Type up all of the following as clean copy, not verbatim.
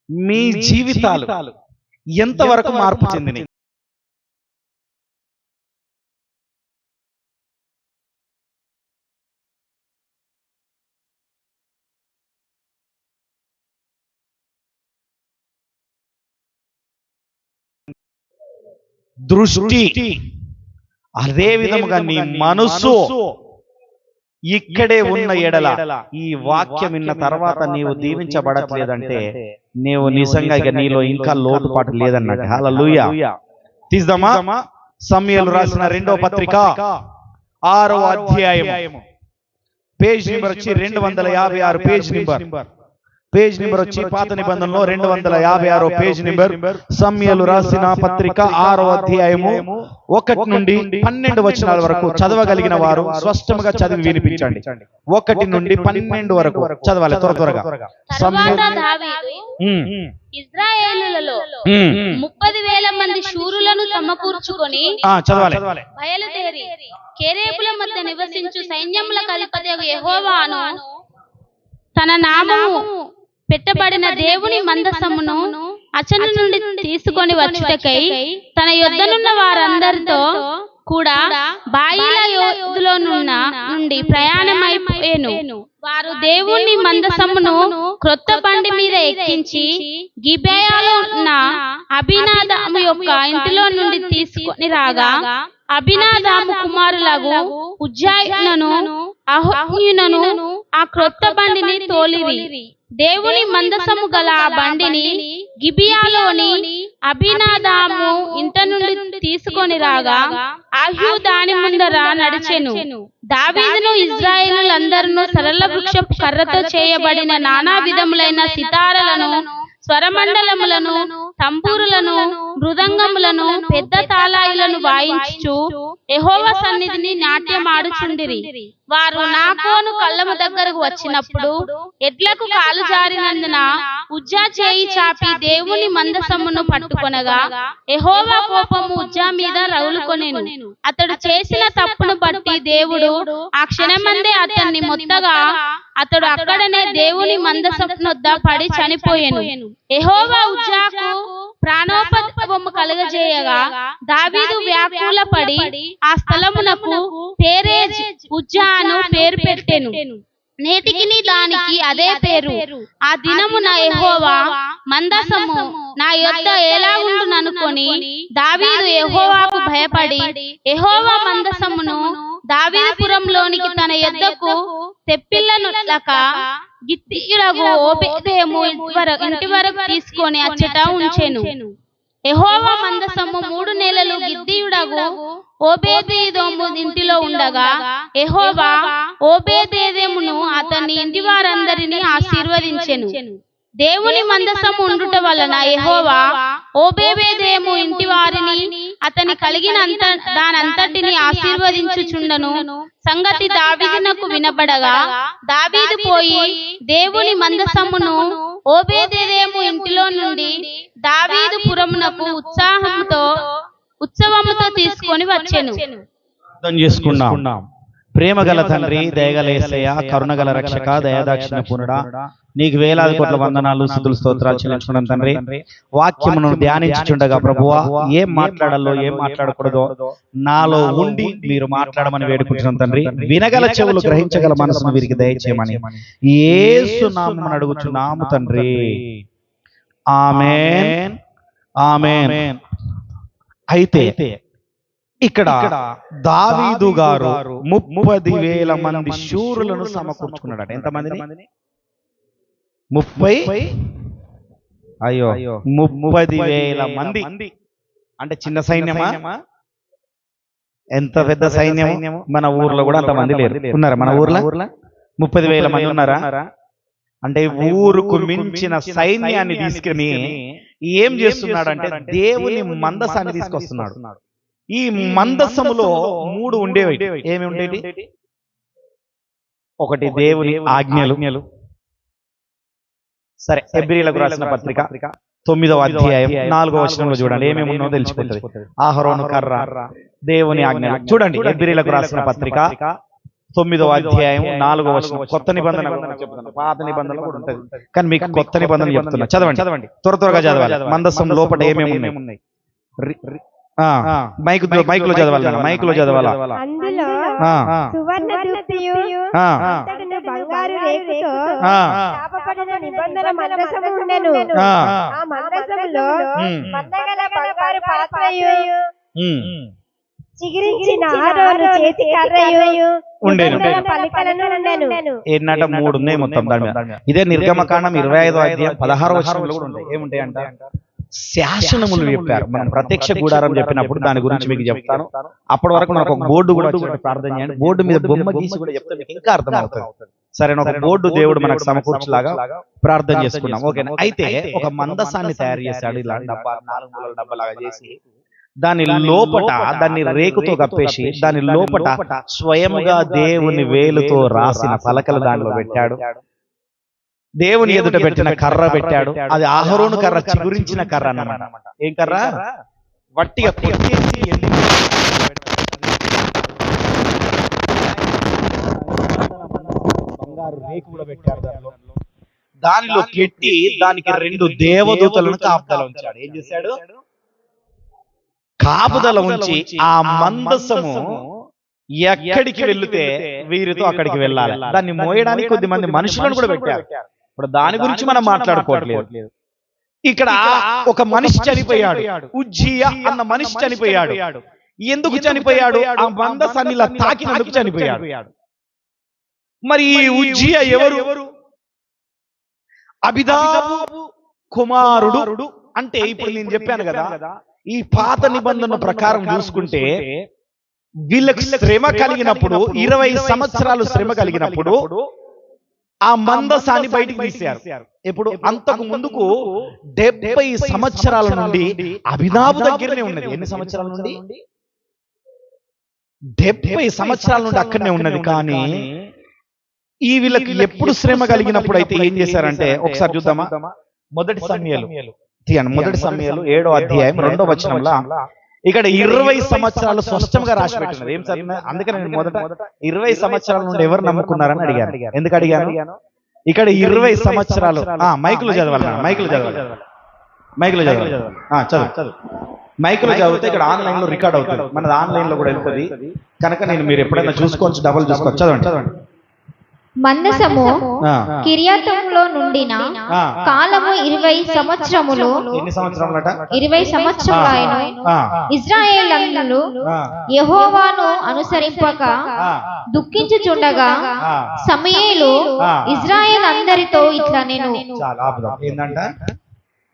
మీ జీవితాలు ఎంతవరకు మార్పు చెందినాయి? దృష్టి, అదే విధముగా నీ మనస్సు ఇక్కడే ఉన్న ఎడల ఈ వాక్యం విన్న తర్వాత నీవు దీవించబడట్లేదంటే నీవు నిజంగా ఇక నీలో ఇంకా లోటుపాటు లేదన్నట్టు. హల్లెలూయా. తీద్దామా? సమూయేలు రాసిన 2వ పత్రిక 6వ అధ్యాయం, పేజ్ నెంబర్ వచ్చి 256. పేజ్ నెంబర్ వచ్చి పాత నిబంధనలో 256 పేజ్ నెంబర్. సమూయేలు రాసిన పత్రిక 6వ అధ్యాయము 1 నుండి 12 వచనాల వరకు చదవగలిగిన వారు స్పష్టంగా చదివి వినిపించండి. 1 నుండి 12 వరకు చదవాలి త్వరగా. ఇశ్రాయేలులలో 30,000 మంది శూరులను సమకూర్చుకొని చదవాలి. బయలుదేరి కెరేబుల మధ్య నివసించు సైన్యముల అధిపతి యెహోవాను తన నామము పెట్టబడిన దేవుని మందసమును అచను నుండి తీసుకొని వచ్చుటకై తన యొద్దనున్న వారందరితో కూడా బాయిల యోధులో నుండి ప్రయాణమైపోయాను. వారు దేవుని మందసమును క్రొత్త బండి మీద ఎక్కించి గిబెయాలో ఉన్న అబీనాదాము యొక్క ఇంటిలో నుండి తీసుకొని రాగా, అబీనాదాము కుమారులకు ఉజ్జాయునను అహోయునను ఆ క్రొత్త బండిని తోలిరి. దేవుని మందసము గల ఆ బండిని గిబియాలోని అబీనాదాము ఇంట నుండి తీసుకొని రాగా, అహ్యు దాని ముందర నడిచెను. దావీదును ఇశ్రాయేలులందరూ సరళ వృక్షపు కర్రతో చేయబడిన నానా విధములైన సితారలను, స్వరమండలములను, తంబూరులను, మృదంగములను, పెద్ద తాళాయిలను వాయించుచు యెహోవా సన్నిధిని నాట్యమాడుచుండిరి. వారు నాకోను కళ్ళము దగ్గరకు వచ్చినప్పుడు ఎడ్లకు కాలు జారినందున ఉజ్జా చేయి చాపి దేవుని మందసమును పట్టుకొనగా యెహోవా కోపము ఉజ్జా మీద రగులుకొనెను. అతడు చేసిన తప్పును బట్టి దేవుడు ఆ క్షణమందే అతన్ని మొత్తగా అతడు అక్కడనే దేవుని మందసమునొద్ద పడి చనిపోయెను. యెహోవా ఉజ్జాకు ప్రాణోపద్రవము కలుగజేయగా దావీదు వ్యాకులపడి ఆ స్థలమునకు పేరేజ్ ఉజ్జా అను పేరు పెట్టెను. నేటికి దానికి అదే పేరు. ఆ దినమున యెహోవా మందసము నా యొద్ద ఎలాగుండుననుకొని దావీదు యెహోవాకు భయపడి యెహోవా మందసమును దావీదుపురంలోనికి తన యొద్దకు తెప్పిల్లనులక గిత్తీయుడగు ఓబేదెదోము ఇంటి వరకు తీసుకొని అచ్చట ఉంచెను. యెహోవా మందసము 3 నెలలు గిత్తీయుడగు ఓబేదెదోము ఇంటిలో ఉండగా యెహోవా ఓబేదెదోమును అతని ఇంటి వారందరినీ ఆశీర్వదించెను. దేవుని మందసము ఉండుట వలన యెహోవా ఓబేదెదోము ఇంటి వారిని అతని కలిగిన దానంతటిని ఆశీర్వదించుచుండను సంగతి దావీదునకు వినబడగా, దావీదు పోయి దేవుని మందసమును ఓబేదెదోము ఇంటిలో నుండి దావీదు పురమునకు ఉత్సవముతో తీసుకొని వచ్చెను. ప్రేమగల తండ్రి, దయగల యేసయ్య, కరుణగల రక్షక, దయాదాక్షిణ్య పూర్ణుడా, నీకు వేలాది కోట్ల వందనాలు, స్తుతులు, స్తోత్రాలు చెల్లించుకున్నాను తండ్రి. వాక్యమును ధ్యానించుచుండగా ప్రభువా, ఏం మాట్లాడాలో ఏం మాట్లాడకూడదో నాలో ఉండి మీరు మాట్లాడమని వేడుకుంటున్నాను తండ్రి. వినగల చెవులు, గ్రహించగల మనసును వీరికి దయచేయమని యేసు నామమున అడుగుచున్నాము తండ్రి. ఆమేన్, ఆమేన్. అయితే ఇక్కడ దావీదు గారు 30,000 మంది శూరులను సమకూర్చుకున్నాడట. ఎంతమందిని? 30,000 మంది. అంటే చిన్న సైన్యమా? ఎంత పెద్ద సైన్యం! మన ఊర్లో కూడా అంతమంది లేరు. ఉన్నారా మన ఊర్లో? 30,000 మంది ఉన్నారా? అంటే ఊరుకు మించిన సైన్యాన్ని తీసుకుని ఏం చేస్తున్నాడంటే దేవుని మందసాన్ని తీసుకొస్తున్నాడు. ఈ మందసములో 3 ఉండేవి. ఏమి ఉండేవి? ఒకటి దేవుని ఆజ్ఞలు. సరే, హెబ్రీయులకు రాసిన పత్రిక 9వ అధ్యాయం 4వ వచనంలో చూడండి, ఏమేమి ఉన్నో తెలిసిపోతుంది. అహరోను కర్ర, దేవుని ఆజ్ఞలు. చూడండి, హెబ్రీయులకు రాసిన పత్రిక 9వ అధ్యాయం 4వ వచనం. కొత్త నిబంధన చెప్తాను, పాత నిబంధనలో కూడా ఉంటుంది, కానీ మీకు కొత్త నిబంధన చెప్తున్నా. చదవండి, త్వరగా చదవాలి. మందసం లోపల ఏమేమి ఉన్నాయి? మైకులో చదవాలి, మైకులో చదవాలా? అందులో సువర్ణ దుప్పియు అంతటను బంగారు రేకుతో తాపబడిన నిబంధన మందసము ఉండెను. ఆ మందసములో మందగల బంగారు పాత్రయు చిగిరించిన ఆరోను చేతి కర్రయు ఉండేను. పలికలను ఉండెను. ఏనాట 3 ఉన్నాయి మొత్తం దాని మీద. ఇదే నిర్గమకాండం 25వ అధ్యాయం 16వ వచనంలో కూడా ఉంటాయి. ఏముంటాయి అంట? శాసనములు చెప్పారు. మనం ప్రత్యక్ష గుడారం చెప్పినప్పుడు దాని గురించి మీకు చెప్తాను. అప్పటి వరకు మనకు ఒక బోర్డు కూడా ప్రార్థన చేయండి. బోర్డు మీద బొమ్మ గీసి కూడా చెప్తే మీకు ఇంకా అర్థం అవుతుంది. సరే, ఒక బోర్డు దేవుడు మనకు సమకూర్చులాగా ప్రార్థన చేసుకున్నాం. ఓకేనా? అయితే ఒక మందసాన్ని తయారు చేశాడు. ఇలా డబ్బా, 4 మూలల డబ్బలాగా చేసి దాని లోపట దాన్ని రేకుతో కప్పేసి దాని లోపట స్వయముగా దేవుని వేలుతో రాసిన పలకలు దానిలో పెట్టాడు. దేవుని ఎదుట పెట్టిన కర్ర పెట్టాడు. అది అహరోను కర్ర, చిగురించిన కర్ర అన్నమాట. ఏం కర్ర? వట్టిగా కొట్టేసి బంగారు రేకు కూడా పెట్టాడు. దానిలో పెట్టి దానికి 2 దేవదూతలను కాపుదల ఉంచాడు. ఏం చేశాడు? కాపుదల ఉంచి ఆ మందసము ఎక్కడికి వెళ్తే వీరితో అక్కడికి వెళ్ళాలి. దాన్ని మోయడానికి కొద్దిమంది మనుషులను కూడా పెట్టారు. ఇప్పుడు దాని గురించి మనం మాట్లాడుకోవట్లేదు. ఇక్కడ ఒక మనిషి చనిపోయాడు, ఉజ్జియా అన్న మనిషి చనిపోయాడు. ఎందుకు చనిపోయాడు? ఆ మందసాన్ని ఇలా తాకినందుకు చనిపోయాడు. మరి ఈ ఉజ్జియా ఎవరు? అబిదాబు కుమారుడు. అంటే ఇప్పుడు నేను చెప్పాను కదా, ఈ పాత నిబంధన ప్రకారం చూసుకుంటే వీళ్ళకి శ్రమ కలిగినప్పుడు, 20 సంవత్సరాలు శ్రమ కలిగినప్పుడు ఆ మందసాన్ని బయటికి తీశారు. ఇప్పుడు అంతకు ముందుకు 70 సంవత్సరాల నుండి అభినాబు దగ్గరనే ఉన్నది. ఎన్ని సంవత్సరాల నుండి? 70 సంవత్సరాల నుండి అక్కడనే ఉన్నది. కానీ ఈ వీళ్ళకి ఎప్పుడు శ్రమ కలిగినప్పుడు అయితే ఏం చేశారంటే, ఒకసారి చూద్దామా? మొదటి సమయాలు 7వ అధ్యాయం 2వ వచనంలో ఇక్కడ 20 సంవత్సరాలు స్పష్టంగా రాసి పెట్టినది. ఏం చదివినా? అందుకని నేను మొదట 20 సంవత్సరాల నుండి ఎవరు నమ్ముకున్నారని అడిగాను. ఎందుకు అడిగాను? ఇక్కడ 20 సంవత్సరాలు మైకులో చదవాలి, మైకులో చదవాలి. చదువు. మైకులో చదివితే ఇక్కడ ఆన్లైన్ లో రికార్డ్ అవుతుంది, మనది ఆన్లైన్ లో కూడా వెళ్తుంది. కనుక మీరు ఎప్పుడైనా చూసుకోవచ్చు, డబుల్ చూసుకోవచ్చు. చదవండి. మందసము కిర్యాతములో నుండిన కాలము 20 సంవత్సరములు. ఎన్ని సంవత్సరములట? 20 సంవత్సరములైన ఇశ్రాయేలీయులు యెహోవాను అనుసరింపక దుఃఖించుచుండగా సమూయేలు ఇశ్రాయేలందరితో ఇట్లా నేను ఏందంట?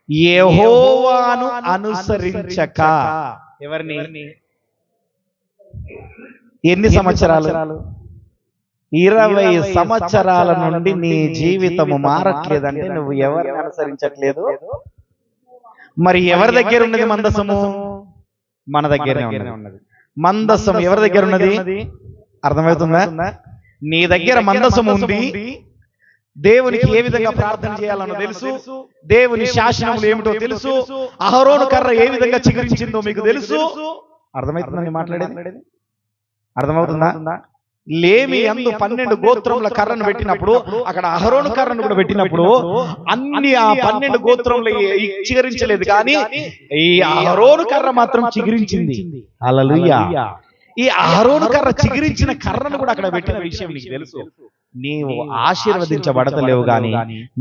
యెహోవాను అనుసరించక. ఎవరిని? ఎన్ని సంవత్సరాలు? 20 సంవత్సరాల నుండి నీ జీవితము మారట్లేదంటే నువ్వు ఎవరిని అనుసరించట్లేదు. మరి ఎవరి దగ్గర ఉన్నది మందసము? మన దగ్గరనే ఉన్నది. మందసం ఎవరి దగ్గర ఉన్నది? అర్థమవుతుందా? నీ దగ్గర మందసము ఉంది. దేవునికి ఏ విధంగా ప్రార్థన చేయాలనో తెలుసు, దేవుని శాసనములు ఏమిటో తెలుసు, అహరోను కర్ర ఏ విధంగా చిగురించిందో మీకు తెలుసు. అర్థమవుతుందని మాట్లాడేది? అర్థమవుతుందా? లేమి యందు 12 గోత్రముల కర్రను పెట్టినప్పుడు అక్కడ అహరోను కర్రను కూడా పెట్టినప్పుడు అన్ని ఆ 12 గోత్రములు చిగురించలేదు, కానీ ఈ అహరోను కర్ర మాత్రం చిగురించింది. హల్లెలూయా. ఈ అహరోను కర్ర చిగురించిన కర్రను కూడా అక్కడ పెట్టిన విషయం నీకు తెలుసు. నీవు ఆశీర్వదించబడతలేవు, గాని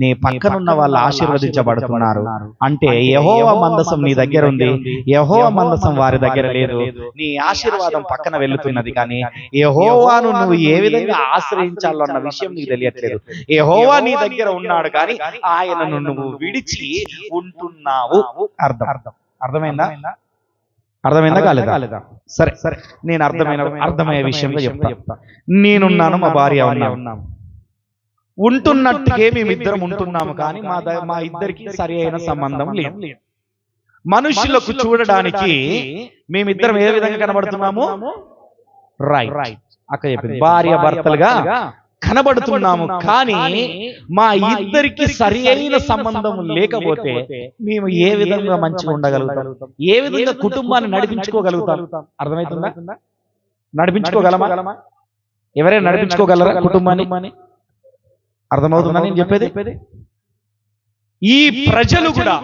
నీ పక్కనున్న వాళ్ళు ఆశీర్వదించబడుతున్నారు. అంటే యెహోవా మందసం నీ దగ్గర ఉంది, యెహోవా మందసం వారి దగ్గర లేదు. నీ ఆశీర్వాదం పక్కన వెళ్తున్నది, కానీ యెహోవాను నువ్వు ఏ విధంగా ఆశ్రయించాలో అన్న విషయం నీకు తెలియట్లేదు. యెహోవా నీ దగ్గర ఉన్నాడు, కానీ ఆయనను నువ్వు విడిచి ఉంటున్నావు. అర్థమైందా? కాలేదా? సరే, నేను అర్థమయ్యే విషయంలో చెప్తా. నేనున్నాను, మా భార్య ఉన్నాం, ఉంటున్నట్టుగా మేమిద్దరం ఉంటున్నాము, కానీ మా ఇద్దరికి సరి అయిన సంబంధం లేదు. మనుషులకు చూడడానికి మేమిద్దరం ఏ విధంగా కనబడుతున్నాము? రైట్, అక్క చెప్పింది. భార్య భర్తలుగా కనబడుతున్నాము, కానీ మా ఇద్దరికి సరి అయిన సంబంధం లేకపోతే మేము ఏ విధంగా మంచిగా ఉండగలుగుతాం? ఏ విధంగా కుటుంబాన్ని నడిపించుకోగలుగుతాం? అర్థమవుతుందా? నడిపించుకోగలమా? ఎవరైనా నడిపించుకోగలరా కుటుంబాన్ని? అర్థమవుతుందని నేను చెప్పేది. ఈ ప్రజలు కూడా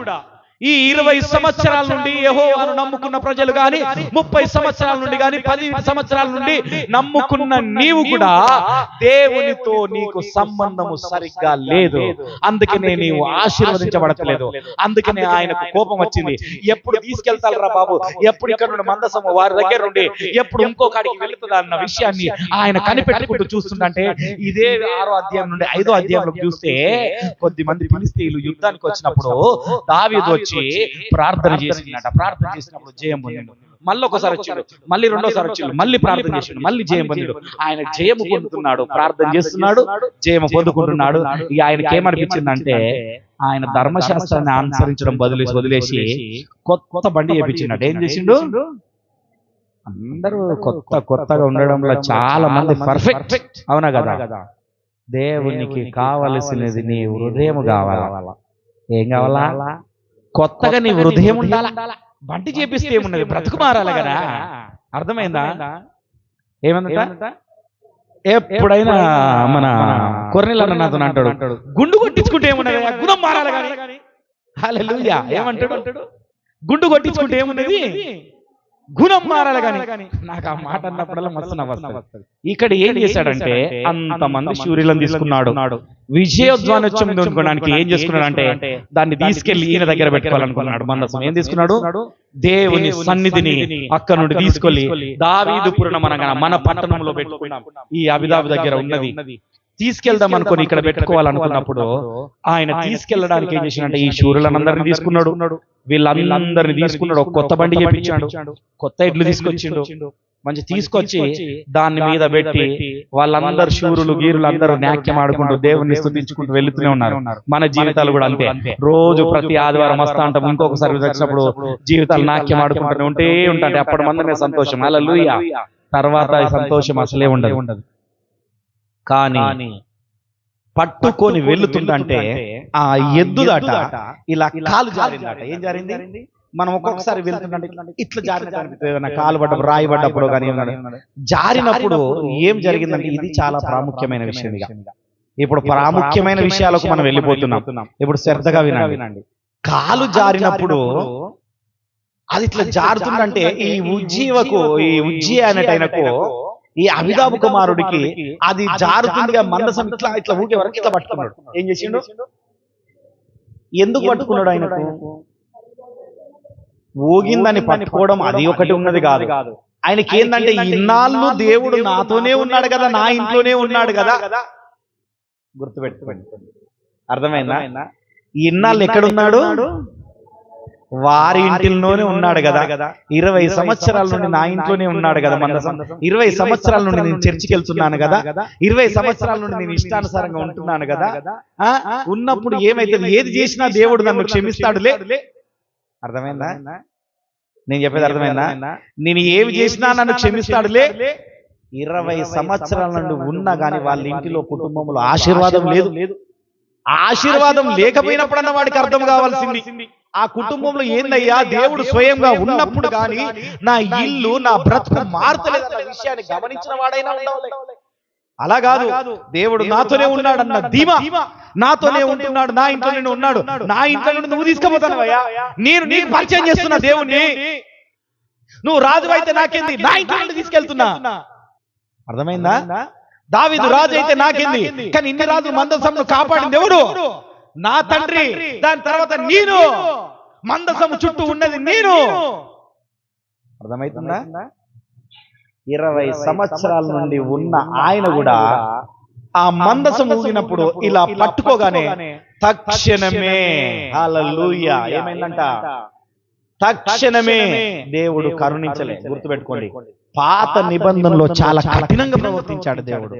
ఈ 20 సంవత్సరాల నుండి యెహోవాను నమ్ముకున్న ప్రజలు గాని, 30 సంవత్సరాల నుండి గాని, 10 సంవత్సరాల నుండి నమ్ముకున్న నీవు కూడా దేవునితో నీకు సంబంధము సరిగ్గా లేదు. అందుకనే నీవు ఆశీర్వదించబడట్లేదు. అందుకనే ఆయనకు కోపం వచ్చింది. ఎప్పుడు తీసుకెళ్తారా బాబు, ఎప్పుడు ఇక్కడ నుండి మందసము వారి దగ్గర నుండి ఎప్పుడు ఇంకో కాడికి వెళుతుందా అన్న విషయాన్ని ఆయన కనిపెట్టుకుంటూ చూస్తుంటే, ఇదే 6వ అధ్యాయం నుండి 5వ అధ్యాయంలోకి చూస్తే కొద్ది మంది ఫిలిష్తీయులు యుద్ధానికి వచ్చినప్పుడు దావీదు వచ్చి ప్రార్థన చేసినట. ప్రార్థన చేసినప్పుడు జయం పొందాడు. మళ్ళీ ఒకసారి వచ్చాడు, మళ్ళీ రెండోసారి వచ్చాడు, మళ్ళీ ప్రార్థన చేసాడు, మళ్ళీ జయం పొందాడు. ఆయన జయము పొందుతున్నాడు, ప్రార్థన చేస్తున్నాడు, జయము పొందుకుంటున్నాడు. ఇక ఆయనకి ఏమనిపించిందంటే, ఆయన ధర్మశాస్త్రాన్ని అనుసరించడం వదిలేసి కొత్త బండి చేపించినట్టు ఏం చేసిండు? అందరూ కొత్తగా ఉండడంలో చాలా మంది పర్ఫెక్ట్, అవునా కదా? దేవునికి కావలసినది నీ హృదయం కావాలా? ఏం కావాలా? కొత్తగా నీ హృదయం ఉండాలా. బండి చేపిస్తే ఏమున్నది, బ్రతుకు మారాలి కదా. అర్థమైందా? ఏమందంట? ఎప్పుడైనా మన కొర్రెలన్న నాతో అంటాడు, గుండు కొట్టించుకుంటే ఏమున్నది, గుణం మారాలి కానీ. హల్లెలూయా. ఏమంటాడు? గుండు కొట్టించుకుంటే ఏమున్నది, గుణం మారాలి కానీ. నాకు ఆ మాట అన్నప్పుడల్లా మస్తు నవ్వొస్తది. ఇక్కడ ఏం చేశాడంటే, అంతమంది శూర్యులను తీసుకున్నాడు. విజయోద్వానోత్సవం అందుకోవడానికి ఏం చేసుకున్నాడు అంటే, దాన్ని తీసుకెళ్లి ఈయన దగ్గర పెట్టుకోవాలనుకున్నాడు. మందసం ఏం తీసుకున్నాడు? దేవుని సన్నిధిని అక్కడ నుండి తీసుకెళ్లి దావీదుపురం మన పట్టణంలో పెట్టుకున్నాం. ఈ అబిదాబు దగ్గర ఉన్నది తీసుకెళ్దాం అనుకుని ఇక్కడ పెట్టుకోవాలనుకున్నప్పుడు ఆయన తీసుకెళ్లడానికి ఏం చేసినట్టే, ఈ శూరులందరినీ తీసుకున్నాడు, వీళ్ళందరినీ తీసుకున్నాడు. ఒక కొత్త బండి చేపించాడు, కొత్త ఎడ్లు తీసుకొచ్చిండు. మంచి తీసుకొచ్చి దాని మీద పెట్టి వాళ్ళందరూ శూరులు గీరులు అందరూ నాట్యం ఆడుకుంటూ దేవుణ్ణి స్తుతించుకుంటూ వెళ్తూనే ఉన్నారు. మన జీవితాలు కూడా అంతే. రోజు ప్రతి ఆదివారం వస్తా ఉంటాం, ఇంకొకసారి వచ్చినప్పుడు జీవితాలు నాట్యం ఆడుకుంటూనే ఉంటాయి. అప్పటి మందమే సంతోషం. హల్లెలూయా. తర్వాత ఈ సంతోషం అసలే ఉండదు. కానీ పట్టుకొని వెళుతుందంటే ఆ ఎద్దుదట ఇలా కాలు జారిందట. ఏం జారింది? మనం ఒక్కొక్కసారి వెళ్తుందంటే ఇట్లా జారిన కాలు పడ్డప్పుడు, రాయి పడ్డప్పుడు కానీ జారినప్పుడు ఏం జరిగిందంటే, ఇది చాలా ప్రాముఖ్యమైన విషయం. ఇప్పుడు ప్రాముఖ్యమైన విషయాలకు మనం వెళ్ళిపోతున్నాం. ఇప్పుడు శ్రద్ధగా వినండి. కాలు జారినప్పుడు అది ఇట్లా జారుతుందంటే, ఈ ఉజ్జీ అనేటైనకు, ఈ అబిదాబు కుమారుడికి అది జారుతుందిగా మందసం ఇట్లా ఊకే వరకు ఇట్లా పట్టుకున్నాడు. ఏం చేసిండు? ఎందుకు పట్టుకున్నాడు? ఆయనకు ఊగిందని పట్టుకోవడం అది ఒకటి ఉన్నది కాదు. ఆయనకి ఏంటంటే, ఇన్నాళ్ళు దేవుడు నాతోనే ఉన్నాడు కదా, నా ఇంట్లోనే ఉన్నాడు కదా. గుర్తుపెట్టుకోండి. అర్థమైందా? ఇన్నాళ్ళు ఎక్కడున్నాడు? వారి ఇంటిలోనే ఉన్నాడు కదా. 20 సంవత్సరాల నుండి నా ఇంట్లోనే ఉన్నాడు కదా మందసం. 20 సంవత్సరాల నుండి నేను చర్చికి వెళ్తున్నాను కదా. 20 సంవత్సరాల నుండి నేను ఇష్టానుసారంగా ఉంటున్నాను కదా. ఉన్నప్పుడు ఏమైతే ఏది చేసినా దేవుడు నన్ను క్షమిస్తాడులే. అర్థమైందా? నేను చెప్పేది అర్థమైందా? నేను ఏమి చేసినా నన్ను క్షమిస్తాడులే. 20 సంవత్సరాల నుండి ఉన్నా గాని వాళ్ళ ఇంటిలో కుటుంబంలో ఆశీర్వాదం లేదు. ఆశీర్వాదం లేకపోయినప్పుడన్న వాడికి అర్థం కావాల్సింది, ఆ కుటుంబంలో ఏందయ్యా, దేవుడు స్వయంగా ఉన్నప్పుడు గాని నా ఇల్లు, నా బ్రతుకు మారుతలేదన్న విషయాన్ని గమనించిన వాడైనా ఉండాలి. అలా కాదు, దేవుడు నాతోనే ఉన్నాడన్న ధీమా, నాతోనే ఉంటున్నాడు, నా ఇంట్లో నుండి ఉన్నాడు, నా ఇంట్లో నుండి నువ్వు తీసుకుపోతానవయ్యా, నేను నీకు పరిచయం చేస్తున్నా దేవుణ్ణి, నువ్వు రాజు అయితే నాకేంది, నా ఇంట్లో నుండి తీసుకెళ్తున్నా. అర్థమైందా? దావీదు రాజు అయితే నాకేంది, కానీ ఇన్ని రాజులు మందసంను కాపాడింది ఎవడు? నా తండ్రి. దాని తర్వాత నేను, మందసము చుట్టూ ఉన్నది నేను. అర్థమవుతుందా? 20 సంవత్సరాల నుండి ఉన్న ఆయన కూడా ఆ మందసం ఊగినప్పుడు ఇలా పట్టుకోగానే తక్షణమే, హల్లెలూయా, ఏమైందంట? తక్షణమే దేవుడు కరుణించలే. గుర్తుపెట్టుకోండి, పాత నిబంధనలో చాలా కఠినంగా ప్రవర్తించాడు దేవుడు.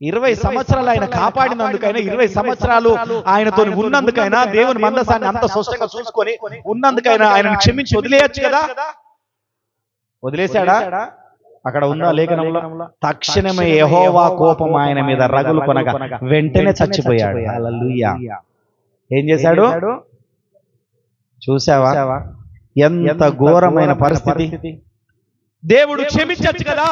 20 సంవత్సరాలు ఆయన కాపాడినందుకైనా, 20 సంవత్సరాలు ఆయనతో ఉన్నందుకైనా, దేవుని మందసాన్ని అంత స్పష్టంగా చూసుకొని ఉన్నందుకైనా ఆయనను క్షమించి వదిలేయచ్చు కదా. వదిలేశాడా? అక్కడ ఉన్న లేఖనంలో తక్షణమే యెహోవా కోపం ఆయన మీద రగులు కొనగా వెంటనే చచ్చిపోయాడు. హల్లెలూయా. ఏం చేశాడు? చూసావా ఎంత ఘోరమైన పరిస్థితి? దేవుడు క్షమించచ్చు కదా.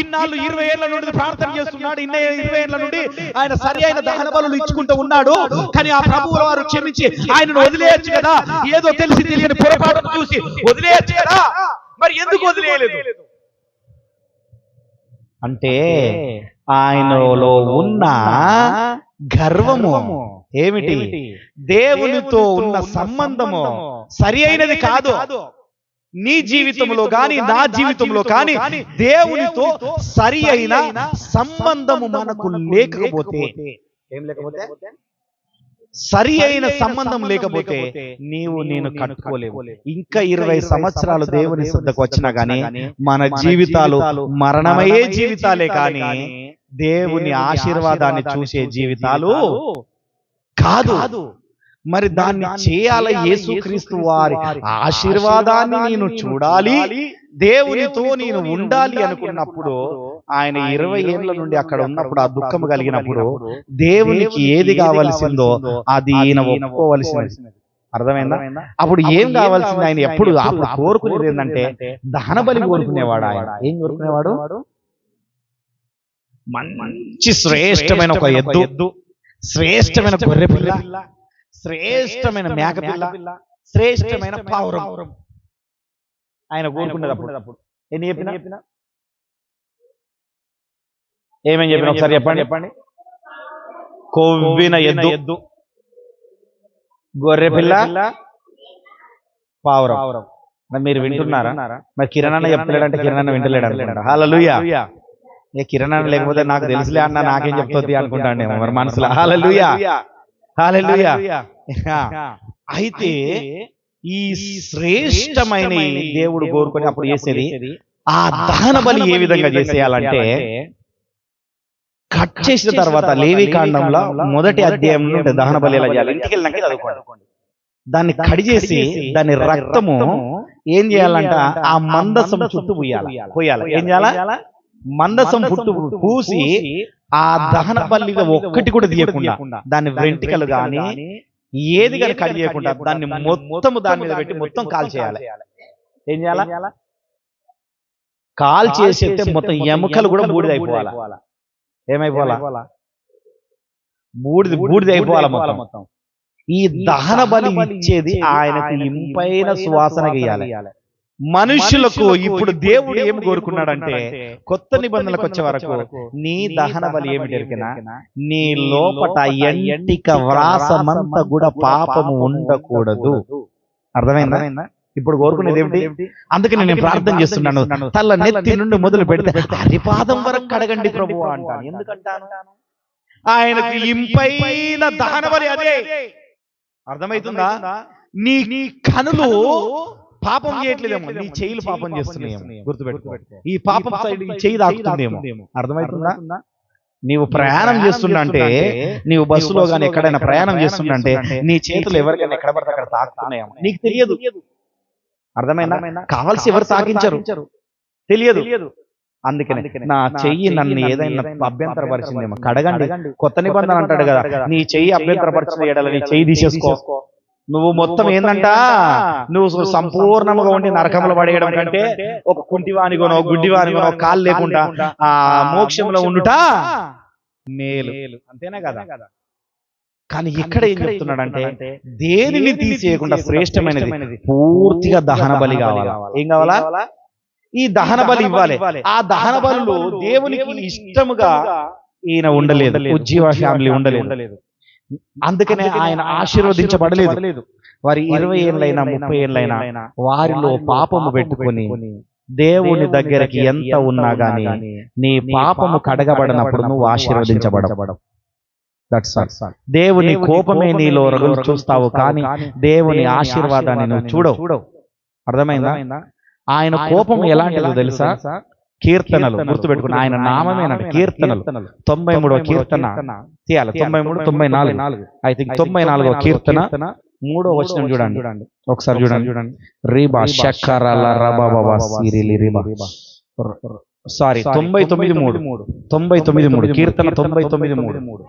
ఇన్నాళ్ళు 20 ఏళ్ల నుండి ప్రార్థన చేస్తున్నాడు, 20 ఏళ్ల నుండి ఆయన సరి అయిన దహన బలులు ఇచ్చుకుంటూ ఉన్నాడు. కానీ ఆ ప్రభువుల వారు క్షమించి ఆయనను వదిలేయచ్చు కదా. ఏదో తెలిసి తెలియని పొరపాటును చూసి వదిలేయచ్చు కదా. మరి ఎందుకు వదిలేయలేదు అంటే ఆయనలో ఉన్న గర్వము ఏమిటి? దేవునితో ఉన్న సంబంధము సరి అయినది కాదు. నీ జీవితంలో గాని నా జీవితంలో కానీ దేవునితో సరి అయిన సంబంధము మనకు లేకపోతే, ఏం లేకపోతే, సరి అయిన సంబంధం లేకపోతే నేను కట్టుకోలేవు. ఇంకా 20 సంవత్సరాలు దేవుని శ్రద్ధకు వచ్చినా గానీ మన జీవితాలు మరణమయ్యే జీవితాలే కానీ దేవుని ఆశీర్వాదాన్ని చూసే జీవితాలు కాదు. మరి దాన్ని చేయాలి. యేసుక్రీస్తు వారి ఆశీర్వాదాన్ని నేను చూడాలి, దేవునితో నేను ఉండాలి అనుకున్నప్పుడు ఆయన 20 ఏళ్ల నుండి అక్కడ ఉన్నప్పుడు ఆ దుఃఖం కలిగినప్పుడు దేవునికి ఏది కావలసిందో అది ఈయన ఒప్పుకోవలసినది. అర్థమైందా? అప్పుడు ఏం కావాల్సింది? ఆయన ఎప్పుడు అప్పుడు కోరుకునేది ఏంటంటే దహన బలి కోరుకునేవాడు. ఆయన ఏం కోరుకునేవాడు? మంచి శ్రేష్టమైన ఒక ఎద్దు, శ్రేష్టమైన గొర్రె పిల్ల, శ్రేష్టమైన మేకపిల్ల, శ్రేష్టమైన పావురం ఆయన కోరుకునేటప్పుడు ఏం చెప్పినా ఏమేం చెప్పిన ఒకసారి చెప్పండి. కొవ్విన ఎద్దు, గొర్రె పిల్ల, పావురం. మీరు వింటున్నారా? మరి కిరణ్ చెప్తలేడంటే కిరణ్ వింటలేడు అనుకుంటా. హల్లెలూయా. ఏ కిరణ్ లేకపోతే నాకు తెలుసులే అన్న నాకేం చెప్తుంది అనుకుంటాండేమో మరి మనసులో. హల్లెలూయా, హల్లెలూయా. అయితే ఈ శ్రేష్టమైన దేవుడు కోరుకొని అప్పుడు చేసేది ఆ దహన బలి ఏ విధంగా చేసేయాలంటే, కట్ చేసిన తర్వాత లేవికాండంలో మొదటి అధ్యాయం నుండి దహన బలి ఎలా చేయాలి ఇంటికి వెళ్ళినాక చదువుకోండి. దాన్ని కడిచేసి దాని రక్తము ఏం చేయాలంట ఆ మందసం చుట్టూ పోయాలి. ఏం చేయాలా? మందసం పుట్టు పూసి ఆ దహన బలిగా ఒక్కటి కూడా తీయకుండా దాని వెంట్రుకలు గాని ఏది కానీ కట్ చేయకుండా దాన్ని మొత్తం దాని మీద పెట్టి మొత్తం కాల్ చేయాలి. ఏం చేయాలా? కాల్ చేసేస్తే మొత్తం ఎముకలు కూడా బూడిద అయిపోవాలా. ఏమైపోవాలా? బూడిద అయిపోవాలా మొత్తం. ఈ దహన బలి ఇచ్చేది ఆయనకు ఇంపైన సువాసన గీయాలి. మనుషులకు ఇప్పుడు దేవుడు ఏం కోరుకున్నాడంటే కొత్త నిబంధనలకు వచ్చే వరకు నీ దహన బలి ఏమిటి ఎరికినా నీ లోపట ఎంటిక వ్రాసమంతా కూడా పాపము ఉండకూడదు. అర్థమైందా? ఇప్పుడు కోరుకునేది ఏమిటి? అందుకని నేను ప్రార్థన చేస్తున్నాను, తల్ల నెత్తి నుండి మొదలు పెడితే హరిపాదం వరకు కడగండి ప్రభువా అంటాను. ఎందుకంటాను? ఆయనకు ఇంపైన దహన బలి అదే. అర్థమవుతుందా? నీ కనులు పాపం చేయట్లేదేమో, నీ చెయ్యిలు పాపం చేస్తున్నాయేమో. గుర్తుపెట్టుకో, ఈ పాపం సైడ్ ఈ చెయ్యి దాక్కుతుందేమో. అర్థమవుతుందా? నీవు ప్రయాణం చేస్తుందంటే, నీవు బస్సులో గానీ ఎక్కడైనా ప్రయాణం చేస్తుందంటే నీ చేతులు ఎవరికైనా ఎక్కడ పడితే అక్కడ తాకుతున్నాయేమో, నీకు తెలియదు. అర్థమైందా? కావాల్సి ఎవరు తాకించరు, తెలియదు. అందుకని నా చెయ్యి నన్ను ఏదైనా అభ్యంతరపరిచిందేమో కడగండి. కొత్త నిబంధన అంటాడు కదా, నీ చెయ్యి అభ్యంతరపరిచిన ఎడల నీ చెయ్యి తీసేసుకో. నువ్వు మొత్తం ఏందంట, నువ్వు సంపూర్ణంగా ఉండి నరకంలో పడేయడం కంటే ఒక కుంటివానిగోనో గుడ్డివానిగోనో కాలు లేకుండా ఆ మోక్షంలో ఉండుట మేలు. అంతేనా కదా? కానీ ఇక్కడ ఏం చెప్తున్నాడంటే దేనిని తీసేయకుండా శ్రేష్టమైనది పూర్తిగా దహన బలి కావాలి. ఏం కావాలా? ఈ దహన బలి ఇవ్వాలి. ఆ దహన బలులు దేవునికి ఇష్టముగా ఈయన ఉండలేదు, ఉజ్జీవ ఫ్యామిలీ ఉండలేదు. అందుకనే ఆయన ఆశీర్వదించబడలేదు. వారి 20 ఏళ్ళైనా 30 ఏళ్ళైనా వారిలో పాపము పెట్టుకొని దేవుని దగ్గరికి ఎంత ఉన్నా గాని నీ పాపము కడగబడినప్పుడు నువ్వు ఆశీర్వదించబడవు. దేవుని కోపమే నీలో రగులు చూస్తావు, కానీ దేవుని ఆశీర్వాదాన్ని నువ్వు చూడవు. అర్థమైందా? ఆయన కోపం ఎలాంటిదో తెలుసా? కీర్తనలు గుర్తుపెట్టుకుని, ఆయన నామమేనంట కీర్తనలు. 93వ కీర్తన తీయాలి. 93, 94 ఐ థింక్ 94వ కీర్తన 3వ వచనం చూడండి ఒకసారి. చూడండి. రీబా షక్కరల రబాబా సిరిలి రీబా సారీ 99:3 కీర్తన 99:3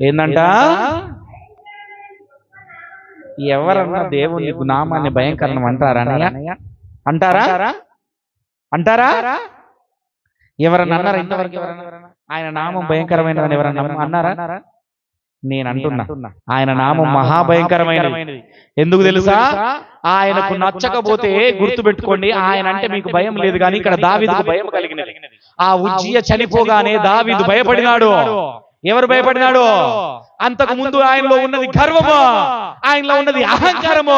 ఏందంట? ఎవరన్నా దేవుని నామాన్ని భయంకరం అంటారనయ్య? అంటారా? అంటారా? ఎవరన్నా అన్నారా ఇంతవరకు? ఎవరన్నా ఆయన నామం భయంకరమైనదని ఎవరన్నా అన్నారా? నేను అంటున్నా, ఆయన నామం మహాభయంకరమైనది. ఎందుకు తెలుసా? ఆయనకు నచ్చకపోతే గుర్తుపెట్టుకోండి, ఆయన అంటే మీకు భయం లేదు, కానీ ఇక్కడ దావీదుకు భయం కలిగినది. ఆ ఉజ్జియా చనిపోగానే దావీదు భయపడినాడు. ఎవరు భయపడినాడు? అంతకు ముందు ఆయనలో ఉన్నది గర్వము, ఆయనలో ఉన్నది అహంకారము.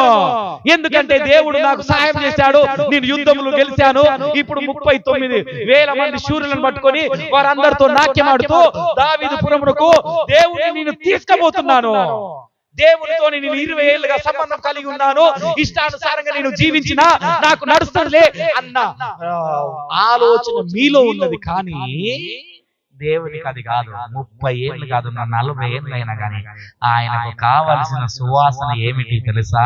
ఎందుకంటే దేవుడు నాకు సహాయం చేశాడు, నేను యుద్ధములు గెలిచాను, ఇప్పుడు 39,000 మంది శూరులను పట్టుకొని వారందరితో నాట్యమాడుతూ దావీదు పురమునకు దేవుడిని నేను తీసుకుపోతున్నాను, దేవునితో నేను 20 ఏళ్ళుగా సంబంధం కలిగి ఉన్నాను, ఇష్టానుసారంగా నేను జీవించిన నాకు నడుస్తుందిలే అన్న ఆలోచన మీలో ఉన్నది. కానీ దేవునికి అది కాదు. 30 ఏళ్ళు కాదు, 40 ఏళ్ళు అయినా కానీ ఆయనకు కావలసిన సువాసన ఏమిటి తెలుసా?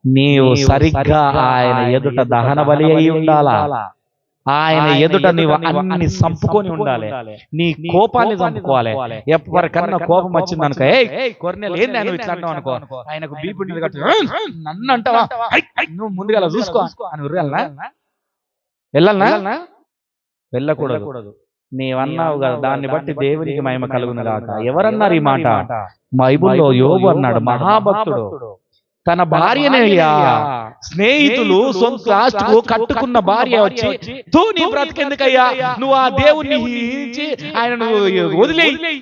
నీవు సరిగ్గా ఆయన ఎదుట దహన బలి అయి ఉండాలా, ఆయన ఎదుట నీవు అన్ని సంపుకొని ఉండాలి, నీ కోపాన్ని చంపుకోవాలి. ఎవరికన్నా కోపం వచ్చింది అనుకో, కొర్నేలు ఏంది నువ్వు ఇట్లా అంటావు అనుకో, ఆయనకు బీపీ మీద కట్టి నన్ను అంటావా, నువ్వు ముందుగా చూసుకో అని వెళ్ళాలనా? వెళ్ళకూడదు. నీవన్నావు కదా, దాన్ని బట్టి దేవునికి మహిమ కలుగును గాక. ఎవరన్నారు ఈ మాట? బైబిల్లో యోబు అన్నాడు, మహాభక్తుడు. తన భార్యనయ్యా స్నేహితులు సొంత లాస్ట్కు కట్టుకున్న భార్య వచ్చి, తూ నీ బ్రతికెందుకయ్యా, నువ్వు ఆ దేవుణ్ణి హింసించి ఆయనను వదిలేయి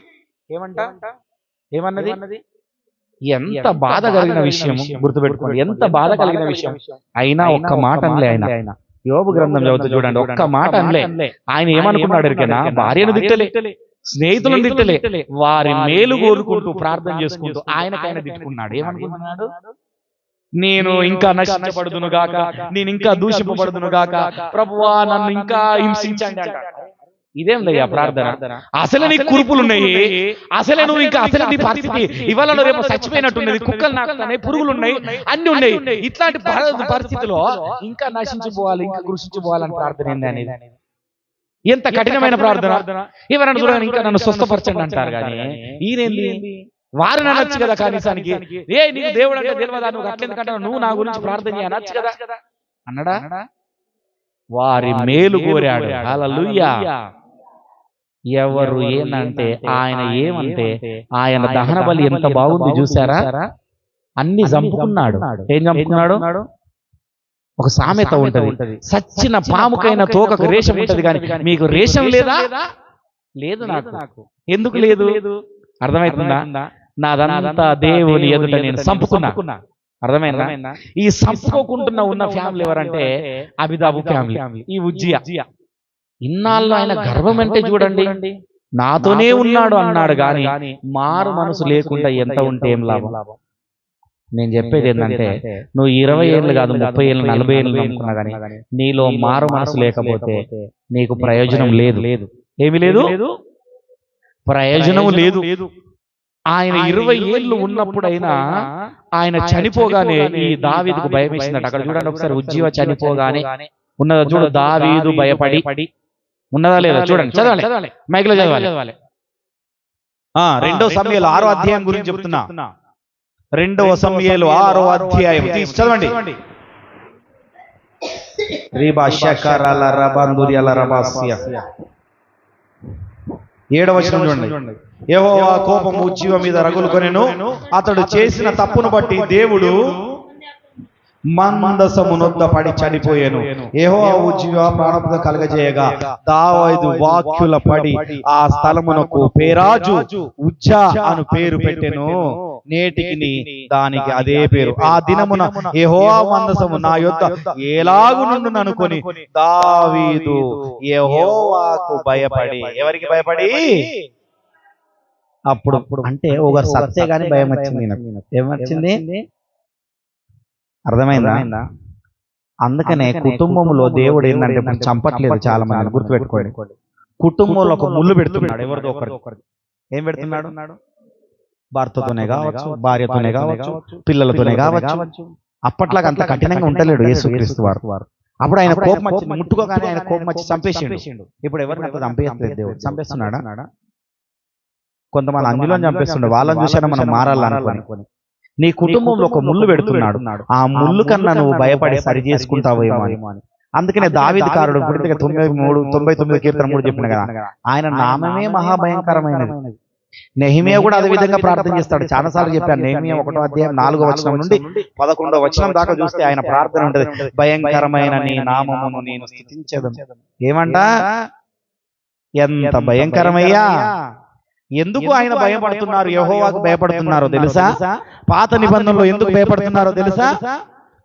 ఏమన్నది? ఎంత బాధ కలిగిన విషయం గుర్తుపెట్టుకోండి, ఎంత బాధ కలిగిన విషయం. అయినా ఒక్క మాట అనలే ఆయన. యోబు గ్రంథం చదువుతూ చూడండి, ఒక్క మాట అనలే. ఆయన ఏమనుకున్నాడు ఎరికేనా? భార్యను తిట్టలే, స్నేహితులను తిట్టలే, వారి మేలు కోరుకుంటూ ప్రార్థన చేసుకుంటూ ఆయనకైనా తిట్టుకున్నాడు. ఏమనుకుంటున్నాడు? నేను ఇంకా నశించబడుదును గాక, నేను ఇంకా దూషింపబడుదును గాక, ప్రభువా నన్ను ఇంకా హింసించండి అంటాడు. ఇదేం లేదా ప్రార్థన? అసలు నీకు కురుపులున్నాయి, అసలే నువ్వు ఇంకా అసలు నీ పరిస్థితి ఇవాళ రేపు చచ్చిపోయినట్టున్నది, కుక్కలు నాకుతున్నాయి, పురుగులు ఉన్నాయి, అన్ని ఉన్నాయి. ఇట్లాంటి పరిస్థితిలో ఇంకా నశించిపోవాలి, ఇంకా కృషించిపోవాలని ప్రార్థన ఏంది అనేది? ఎంత కఠినమైన ప్రార్థన! ఎవరన్నా చూడండి, ఇంకా నన్ను స్వస్థపరచండి అంటారు, కానీ ఈయనేంది? వారిని అనొచ్చు కదా కనీసానికి, నీకు దేవుడు అంటే తెలియదా, నువ్వు అట్లెందుకంటావు, నువ్వు నా గురించి ప్రార్థన చేయ అనొచ్చు కదా అన్నాడా? వారి మేలు కోరాడు. హల్లెలూయా. ఎవరు ఏందంటే ఆయన ఏమంటే ఆయన దహన బలి ఎంత బాగుంది చూసారా? అన్ని చంపుకున్నాడు. ఏం చంపుకున్నాడు? ఒక సామెత ఉంటది, సచ్చిన పాముకైన తోకకు రేషం ఉంటది, కానీ మీకు రేషం లేదా? లేదు నాకు. ఎందుకు లేదు? అర్థమవుతుందా? నాదంతా దేవుని ఎదుట నేను చంపుకున్నా. అర్థమైందా? ఈ చంపుకోకుండా ఉన్న ఫ్యామిలీ ఎవరంటే అబిదాబు ఫ్యామిలీ, ఈ ఉజ్జియా. ఇన్నాళ్ళు ఆయన గర్వం అంటే చూడండి, నాతోనే ఉన్నాడు అన్నాడు, కానీ మారు మనసు లేకుండా ఎంత ఉంటే ఏం లాభం? నేను చెప్పేది ఏంటంటే, నువ్వు 20 ఏళ్ళు కాదు, 30 ఏళ్ళు 40 ఏళ్ళు నమ్ముకున్నా కానీ నీలో మారు మనసు లేకపోతే నీకు ప్రయోజనం లేదు. ఏమి లేదు? ప్రయోజనం లేదు. ఆయన 20 ఏళ్ళు ఉన్నప్పుడైనా ఆయన చనిపోగానే ఈ దావీదుకు భయం వేసిందట. అక్కడ చూడండి ఒకసారి, ఉజ్జియా చనిపోగానే ఉన్నదా చూడు, దావీదు భయపడి ఉన్నదా లేదా చూడండి, చదవాలి, మైక్లో చదవాలి. 2 సమూయేలు 6వ అధ్యాయం గురించి చెప్తున్నా. 2 సమూయేలు 6వ అధ్యాయం తీసి చదవండి. రీబా షకరల రబందురియల రబాస్య 7వ వచనం చూడండి. యెహోవా కోపము ఉజ్జియా మీద రగులుకొనెను, అతడు చేసిన తప్పును బట్టి దేవుడు మందసమునొద్ద పడి చనిపోయాను. యెహోవా ఉజ్జియా ప్రాణప్రద కలగజేయగా దావీదు వాక్యుల పడి ఆ స్థలమునకు పేరాజు ఉజ్జా అను పేరు పెట్టెను. నేటికి దానికి అదే పేరు. ఆ దినమున యెహోవా మందసము నా యొద్ద ఎలాగు నుండును అనుకొని దావీదు యెహోవాకు భయపడి. ఎవరికి భయపడి? అప్పుడు అంటే ఒక సత్తే గాని భయం వచ్చింది. ఏమొచ్చింది? అర్థమైందా? అందుకనే కుటుంబంలో దేవుడు ఏంటంటే ఇప్పుడు చంపట్లేదు చాలా మంది, గుర్తుపెట్టుకోండి. కుటుంబంలో ఒక ముళ్ళు పెడుతున్నాడు, ఎవరిదో ఒకరు. ఏం పెడుతున్నాడు? భర్తతోనే కావచ్చు, భార్యతోనే కావచ్చు, పిల్లలతోనే కావచ్చు. అప్పట్లాగా అంత కఠినంగా ఉండలేడు యేసుక్రీస్తు వారు. అప్పుడు ఆయన కోపం వచ్చి ముట్టుకోగానే ఆయన కోపం వచ్చి చంపేసిండు. ఇప్పుడు ఎవరిని అంత చంపేయట్లేదు దేవుడు. చంపేస్తున్నాడా? కొంతమంది అందులో చంపేస్తుండే, వాళ్ళని చూసారా మనం మారాలనుకోని. నీ కుటుంబంలో ఒక ముళ్ళు పెడుతున్నాడు, ఆ ముళ్ళు కన్నా నువ్వు భయపడి సరి చేసుకుంటావేమో అని. అందుకనే దావీదుకారుడు పూర్తిగా 99 కీర్తన 3 చెప్పిన కదా, ఆయన నామమే మహాభయంకరమైనది. నెహెమీయా కూడా అదే విధంగా ప్రార్థన చేస్తాడు. చాలాసార్లు చెప్పాను, నెహెమీయా 1వ అధ్యాయం 4వ వచనం నుండి 11వ వచనం దాకా చూస్తే ఆయన ప్రార్థన ఉంటది, భయంకరమైన నీ నామమును నేను స్తుతించెదను. ఏమంట? ఎంత భయంకరమయ్యా! ఎందుకు ఆయన భయపడుతున్నారు, యెహోవాకు భయపడుతున్నారో తెలుసా? పాత నిబంధనలో ఎందుకు భయపడుతున్నారో తెలుసా?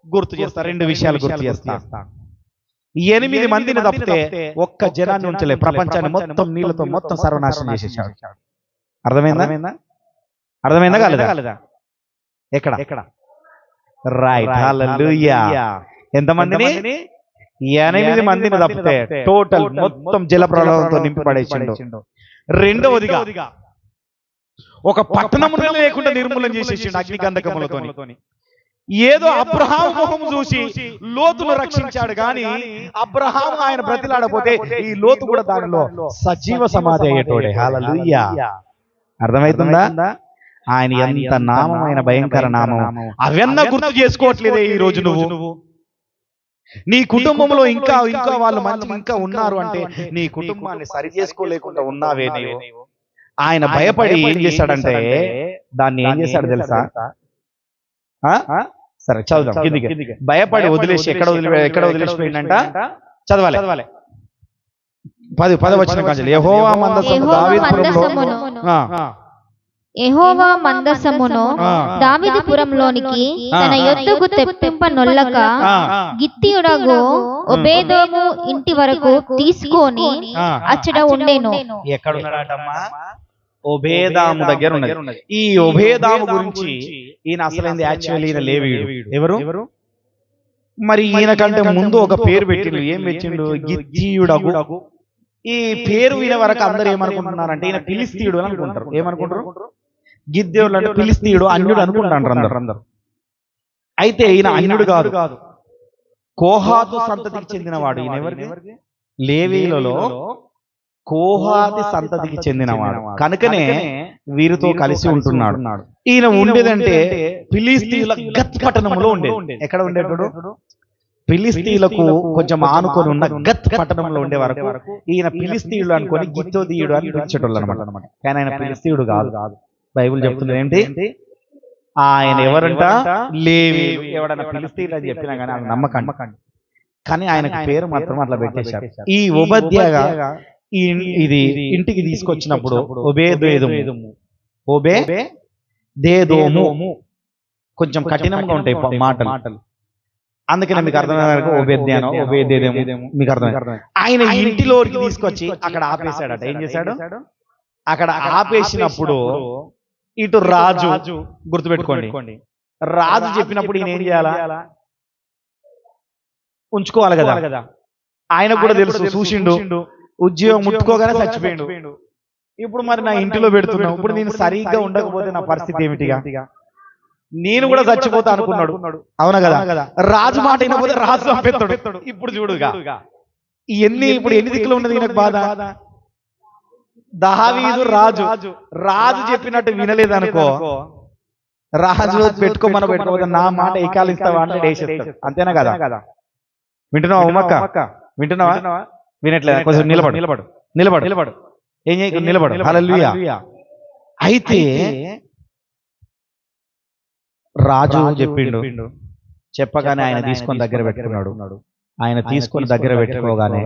గుర్తు చేస్తా, 2 విషయాలు గుర్తు చేస్తా. 8 మందిని తప్పితే ఒక్క జనాన్ని ఉంచలే, ప్రపంచాన్ని మొత్తం నీళ్లతో మొత్తం సర్వనాశనం చేసేసాడు. అర్థమైందా కాలేదా? ఎక్కడ? రైట్, హల్లెలూయా. ఎంతమందిని? 8 మందిని తప్పితే టోటల్ మొత్తం జల ప్రళయంతో నింపి పడేసిండు. రెండవదిగా ఒక పట్టణమునే లేకుండా నిర్మూలన చేసేసిండు అగ్నిగంధకములతో. ఏదో అబ్రహాము ముఖం చూసి లోతును రక్షించాడు కానీ అబ్రహాము ఆయన బ్రతిలాడపోతే ఈ లోతు కూడా దానిలో సజీవ సమాధి అయ్యేటోడే. హల్లెలూయా. అర్థమవుతుందా? ఆయన ఎంత నామమైన భయంకర నామం, అవన్నీ గుర్తు చేసుకోవట్లేదే ఈ రోజు నువ్వు. నీ కుటుంబంలో ఇంకా వాళ్ళు మంచి ఇంకా ఉన్నారు అంటే నీ కుటుంబాన్ని సరి చేసుకోలేకుండా ఉన్నావే నీవు. ఆయన భయపడి ఏం చేశాడంటే దాన్ని ఏం చేశాడు తెలుసా? సరే చదువుదాం. కిందికి భయపడి వదిలేసి ఎక్కడ వదిలేసిపోయిందంట? చదవాలి. 10వ వచనం కాంచెలి. యెహోవా మందసము యెహోవా మందసమును దావీదుపురంలోనికి తన యొద్దకు తెప్పింపనొల్లక గిత్తీయుడగు ఒబేదోము ఇంటి వరకు తీసుకొని అచ్చట ఉండెను. ఎక్కడున్నాడటమ్మా? ఒబేదాము దగ్గర ఉన్నది. ఈ ఒబేదాము గురించి ఈయన అసలైంది యాక్చువల్లీ ఈయన లేవీయుడు. ఎవరు? మరి ఈయన కంటే ముందు ఒక పేరు పెట్టిండు. ఏం పెట్టిండు? గిత్తీయుడగు. ఈ పేరు వినే వరకు అందరు ఏమనుకుంటున్నారంటే ఈయన ఫిలిస్తీయుడు అని అనుకుంటారు. ఏమనుకుంటారు? గిద్దెవుడు అంటే ఫిలిస్తీయుడు, అన్యుడు అనుకుంటారు అందరు. అయితే ఈయన అన్యుడు కాదు, కోహాతు సంతతికి చెందినవాడు. ఈయన ఎవరికి? లేవీలలో కోహాతి సంతతికి చెందినవాడు. కనుకనే వీరితో కలిసి ఉంటున్నాడు. ఈయన ఉండేదంటే ఫిలిస్తీయుల గత్ పట్టణంలో ఉండేది. ఎక్కడ ఉండేటోడు? ఫిలిస్తీయులకు కొంచెం ఆనుకొని ఉన్న గత్ పట్టణంలో ఉండే వరకు ఈయన ఫిలిస్తీయుడు అనుకొని గిత్తోదీయుడు అని పిలిచేటోళ్ళు అనమాట. కానీ ఆయన ఫిలిస్తీయుడు కాదు. బైబిల్ చెప్తుంది ఏంటి? ఆయన ఎవరంట? లేవి. ఎవడన్నా ఫిలిస్తీయులు అని చెప్పినా కానీ ఆయన నమ్మకండి. కానీ ఆయనకు పేరు మాత్రం అట్లా పెట్టేశారు. ఈ ఓబద్యాగా ఇది ఇంటికి తీసుకొచ్చినప్పుడు ఒబేదేదోము కొంచెం కఠినంగా ఉంటాయి మాటలు. అందుకనే మీకు అర్థమయ్యే ఓబేద్యానో ఒబేదేదేమో మీకు అర్థమైంది. ఆయన ఇంటిలోకి తీసుకొచ్చి అక్కడ ఆపేశాడట. ఏం చేశాడు? అక్కడ ఆపేసినప్పుడు ఇటు రాజు, గుర్తుపెట్టుకోండి, రాజు చెప్పినప్పుడు ఈయన ఏం చేయాలా? ఉంచుకోవాలి కదా. ఆయన కూడా తెలుసు, చూసిండు, ఉద్యోగం ముట్టుకోగానే చచ్చిపోయిండు. ఇప్పుడు మరి నా ఇంటిలో పెడుతున్నావు, ఇప్పుడు నేను సరిగ్గా ఉండకపోతే నా పరిస్థితి ఏమిటిగా? నేను కూడా చచ్చిపోతా అనుకున్నాడు. అవునా కదా? రాజు మాట అయినపోతే రాజు చంపేస్తాడు. ఇప్పుడు చూడుగా ఇప్పుడు ఎన్ని దిక్కులు ఉన్నది ఈయనకు బాధ. దావీదు రాజు చెప్పినట్టు వినలేదనుకో, రాజు పెట్టుకోకపోతే నా మాట ఎకాలిస్తావా అంటే వేసేస్తాడు. అంతేనా కదా? వింటున్నావా ఉమ్మక్క? వింటున్నావా? వినట్లేదా? కొంచెం నిలబడు. ఏం చేయకు, నిలబడు. హల్లెలూయా. అయితే రాజు చెప్పిండు. చెప్పగానే ఆయన తీసుకొని దగ్గర పెట్టుకున్నాడు. ఆయన తీసుకొని దగ్గర పెట్టుకోగానే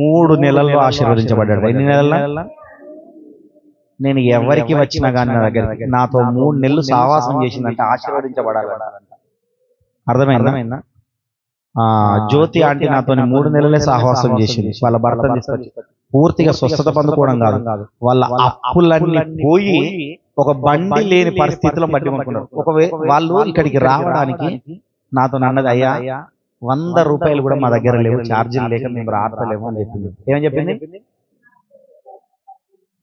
3 నెలల్లో ఆశీర్వదించబడ్డాడు. ఎన్ని నెలల్లో? నేను ఎవరికి వచ్చినా కానీ నా దగ్గర నాతో 3 నెలలు సహవాసం చేసిందంటే ఆశీర్వదించబడాలి. అర్థమైందా? జ్యోతి ఆంటీ నాతో 3 నెలలే సహవాసం చేసింది. వాళ్ళ భర్త తీసుకొచ్చి పూర్తిగా స్వస్థత పొందుకోవడం కాదు, వాళ్ళ అప్పులన్నీ పోయి ఒక బండి లేని పరిస్థితిలో బట్టి కొనుక్కున్నారు. వాళ్ళు ఇక్కడికి రావడానికి నాతో అన్నది, అయ్యా 100 రూపాయలు కూడా మా దగ్గర లేవు, ఛార్జీలు లేక మేము రావట్లేము అని చెప్పింది. ఏమని చెప్పింది?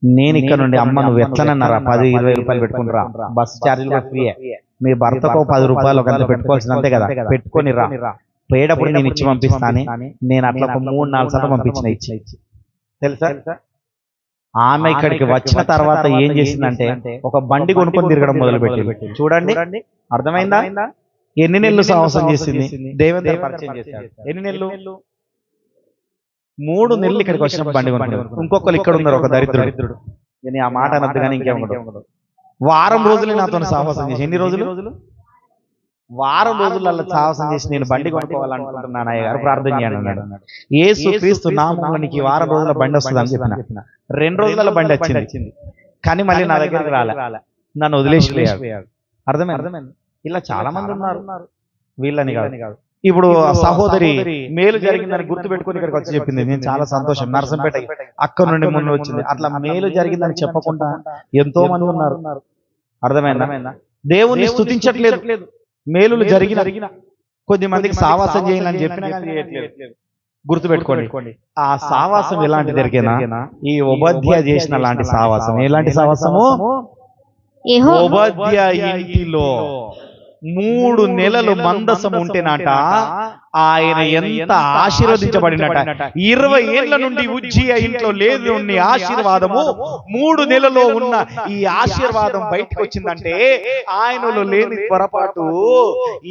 నేను ఇక్కడ నుండి అమ్మ నువ్వు ఎట్లనన్నారా 10-20 రూపాయలు పెట్టుకుని రా, బస్సు ఛార్జీలు కూడా ఫ్రీయే, మీ భర్తకు 10 రూపాయలు ఒక పెట్టుకోవాల్సిందంతే కదా, పెట్టుకొని రా, పోయేటప్పుడు నేను ఇచ్చి పంపిస్తాను. నేను అట్లా ఒక 3-4 సార్లు పంపించిన ఇచ్చి తెలుసా. ఆమె ఇక్కడికి వచ్చిన తర్వాత ఏం చేసిందంటే ఒక బండి కొనుక్కొని తిరగడం మొదలుపెట్టి, చూడండి అర్థమైందా? ఎన్ని నెలలు సహవాసం చేసింది? దేవుని పరిచయం చేశాడు. ఎన్ని నెలలు? 3 నెలలు ఇక్కడికి వచ్చినప్పుడు బండి కొనుక్కున్నాడు. ఇంకొకరు ఇక్కడ ఉన్నారు, ఒక దరిద్రుడు. నేను ఆ మాట అనద్దు కానీ ఇంకేముండదు. వారం రోజులే నాతో సహవాసం చేసి, ఎన్ని రోజులు? వారం రోజులలో సహవాసం చేసి నేను బండి కొనుక్కోవాలనుకుంటున్నాను అయ్య గారు, ప్రార్థన చేయండి అన్నాడు. యేసు క్రీస్తు నామములో నీకు ఈ వారం రోజుల బండి వస్తుంది అని చెప్పిన. 2 రోజుల బండి వచ్చింది, కానీ మళ్ళీ నా దగ్గరికి రాలే, నన్ను వదిలేసిపోయాడు. అర్థమైంది? ఇలా చాలా మంది ఉన్నారు, వీళ్ళని కాదు. ఇప్పుడు ఆ సహోదరి మేలు జరిగిందని గుర్తు పెట్టుకుని ఇక్కడికి వచ్చి చెప్పింది. నేను చాలా సంతోషం. నరసంపేట అక్కడ నుండి ముందు వచ్చింది. అట్లా మేలు జరిగిందని చెప్పకుండా ఎంతో మంది ఉన్నారు. అర్థమైందా? దేవుని స్తుతించట్లేదు, మేలులు జరిగిన కొద్ది మందికి సావాసం చేయాలని చెప్పినా చేయట్లేదు. గుర్తు పెట్టుకోండి, ఆ సావాసం ఎలాంటి జరిగేనా? ఈ ఓబద్యా చేసిన లాంటి సావాసం. ఎలాంటి సావాసము? ఓబద్యా ఇంటిలో 3 నెలలు మందసం ఉంటేనట ఆయన ఎంత ఆశీర్వదించబడినట. 20 ఏళ్ల నుండి ఉజ్జియా ఇంట్లో లేదు ఆశీర్వాదము 3 నెలలో ఉన్న ఈ ఆశీర్వాదం బయటకు వచ్చిందంటే ఆయనలో లేని పొరపాటు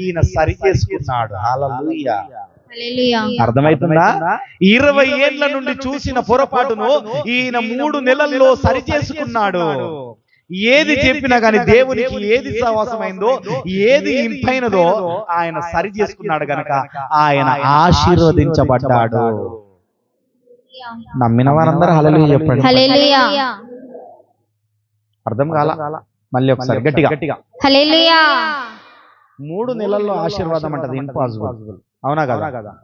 ఈయన సరి చేసుకున్నాడు. హల్లెలూయా. అర్థమవుతుందా? 20 ఏళ్ల నుండి చూసిన పొరపాటును ఈయన 3 నెలల్లో సరి చేసుకున్నాడు. ఏది చెప్పినా కానీ దేవునికి ఏది సహవాసమైందో, ఏది ఇంపైనదో ఆయన సరి చేసుకున్నాడు గనక ఆయన ఆశీర్వదించబడ్డాడు. నమ్మిన వారందరూ హల్లెలూయా చెప్పండి. హల్లెలూయా. అర్థం కాల? మళ్ళీ ఒకసారి గట్టిగా హల్లెలూయా. 3 నెలల్లో ఆశీర్వాదం అంటది ఇంపాసిబుల్. అవునా కదా?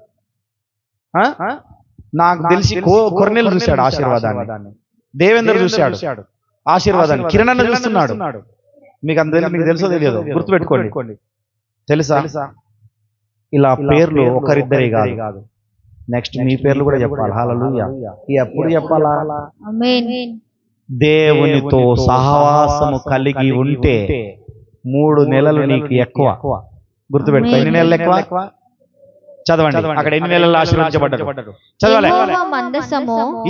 నాకు తెలిసి కొర్నేలు చూశాడు ఆశీర్వాదాన్ని, దేవేంద్ర చూశాడు ఆశీర్వాదాన్ని, కిరణ్ అన్న చూస్తున్నాడు. మీకు తెలుసో తెలియదు, గుర్తుపెట్టుకోండి. తెలుసా? ఇలా పేర్లు ఒకరిద్దరే కాదు, నెక్స్ట్ మీ పేర్లు కూడా చెప్పాలి. హల్లెలూయా. ఎప్పుడు చెప్పాలా? ఆమేన్. దేవునితో సహవాసము కలిగి ఉంటే 3 నెలలు నీకు ఎక్కువ. గుర్తుపెట్టుకో. ఎన్ని నెలలు ఎక్కువ? చదవండి అక్కడ ఎన్ని నెలలు ఆశీర్వదించబడ్డాడు. చదవాలి.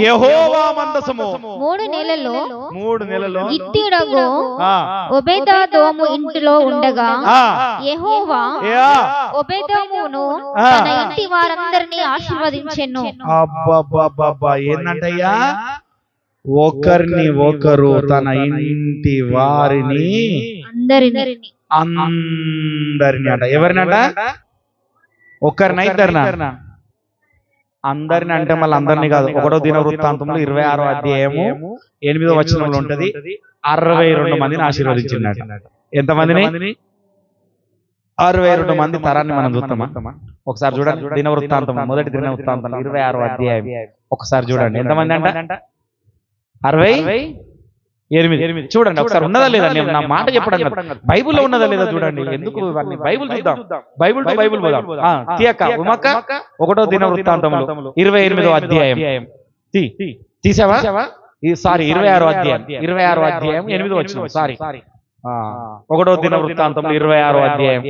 యెహోవా మందసము 3 నెలలు గిత్తీయుడగు ఓబేదెదోము ఇంటిలో ఉండగా యెహోవా ఓబేదెదోమును తన ఇంటి వారందరినీ ఆశీర్వదించెను. అబ్బబ్బబ్బబ్బా, ఏందంటయ్యా? ఒకరిని ఒకరు తన ఇంటి వారిని అందరిని అంట. ఎవరినంట? ఒకరిని ఇద్దరినా? అందరిని అంటే మళ్ళీ అందరినీ కాదు. 1వ దినవృత్తాంతంలో 26వ అధ్యాయము 8వ వచనంలో ఉంటది. 62 మందిని ఆశీర్వదించినట్టు. ఎంతమందిని? 62 మంది తరాన్ని మనం చూస్తామా? ఒకసారి చూడండి. దినవృత్తాంతం, మొదటి దినవృత్తాంతం 26వ అధ్యాయం ఒకసారి చూడండి. ఎంతమంది అంట? 68. చూడండి ఒకసారి, ఉన్నదా లేదా? నేను నా మాట చెప్పడం కాదు, బైబుల్లో ఉన్నదా లేదా చూడండి. ఎందుకు బైబుల్ చూద్దాం, బైబుల్ టు బైబుల్ పోదాం. తీయక్క ఉమక్క 1వ దినవృత్తాంతంలో 28వ అధ్యాయం తీసావా? సారీ 26వ అధ్యాయం 8వ వచనం. సారీ 1వ దినవృత్తాంతంలో 26వ అధ్యాయం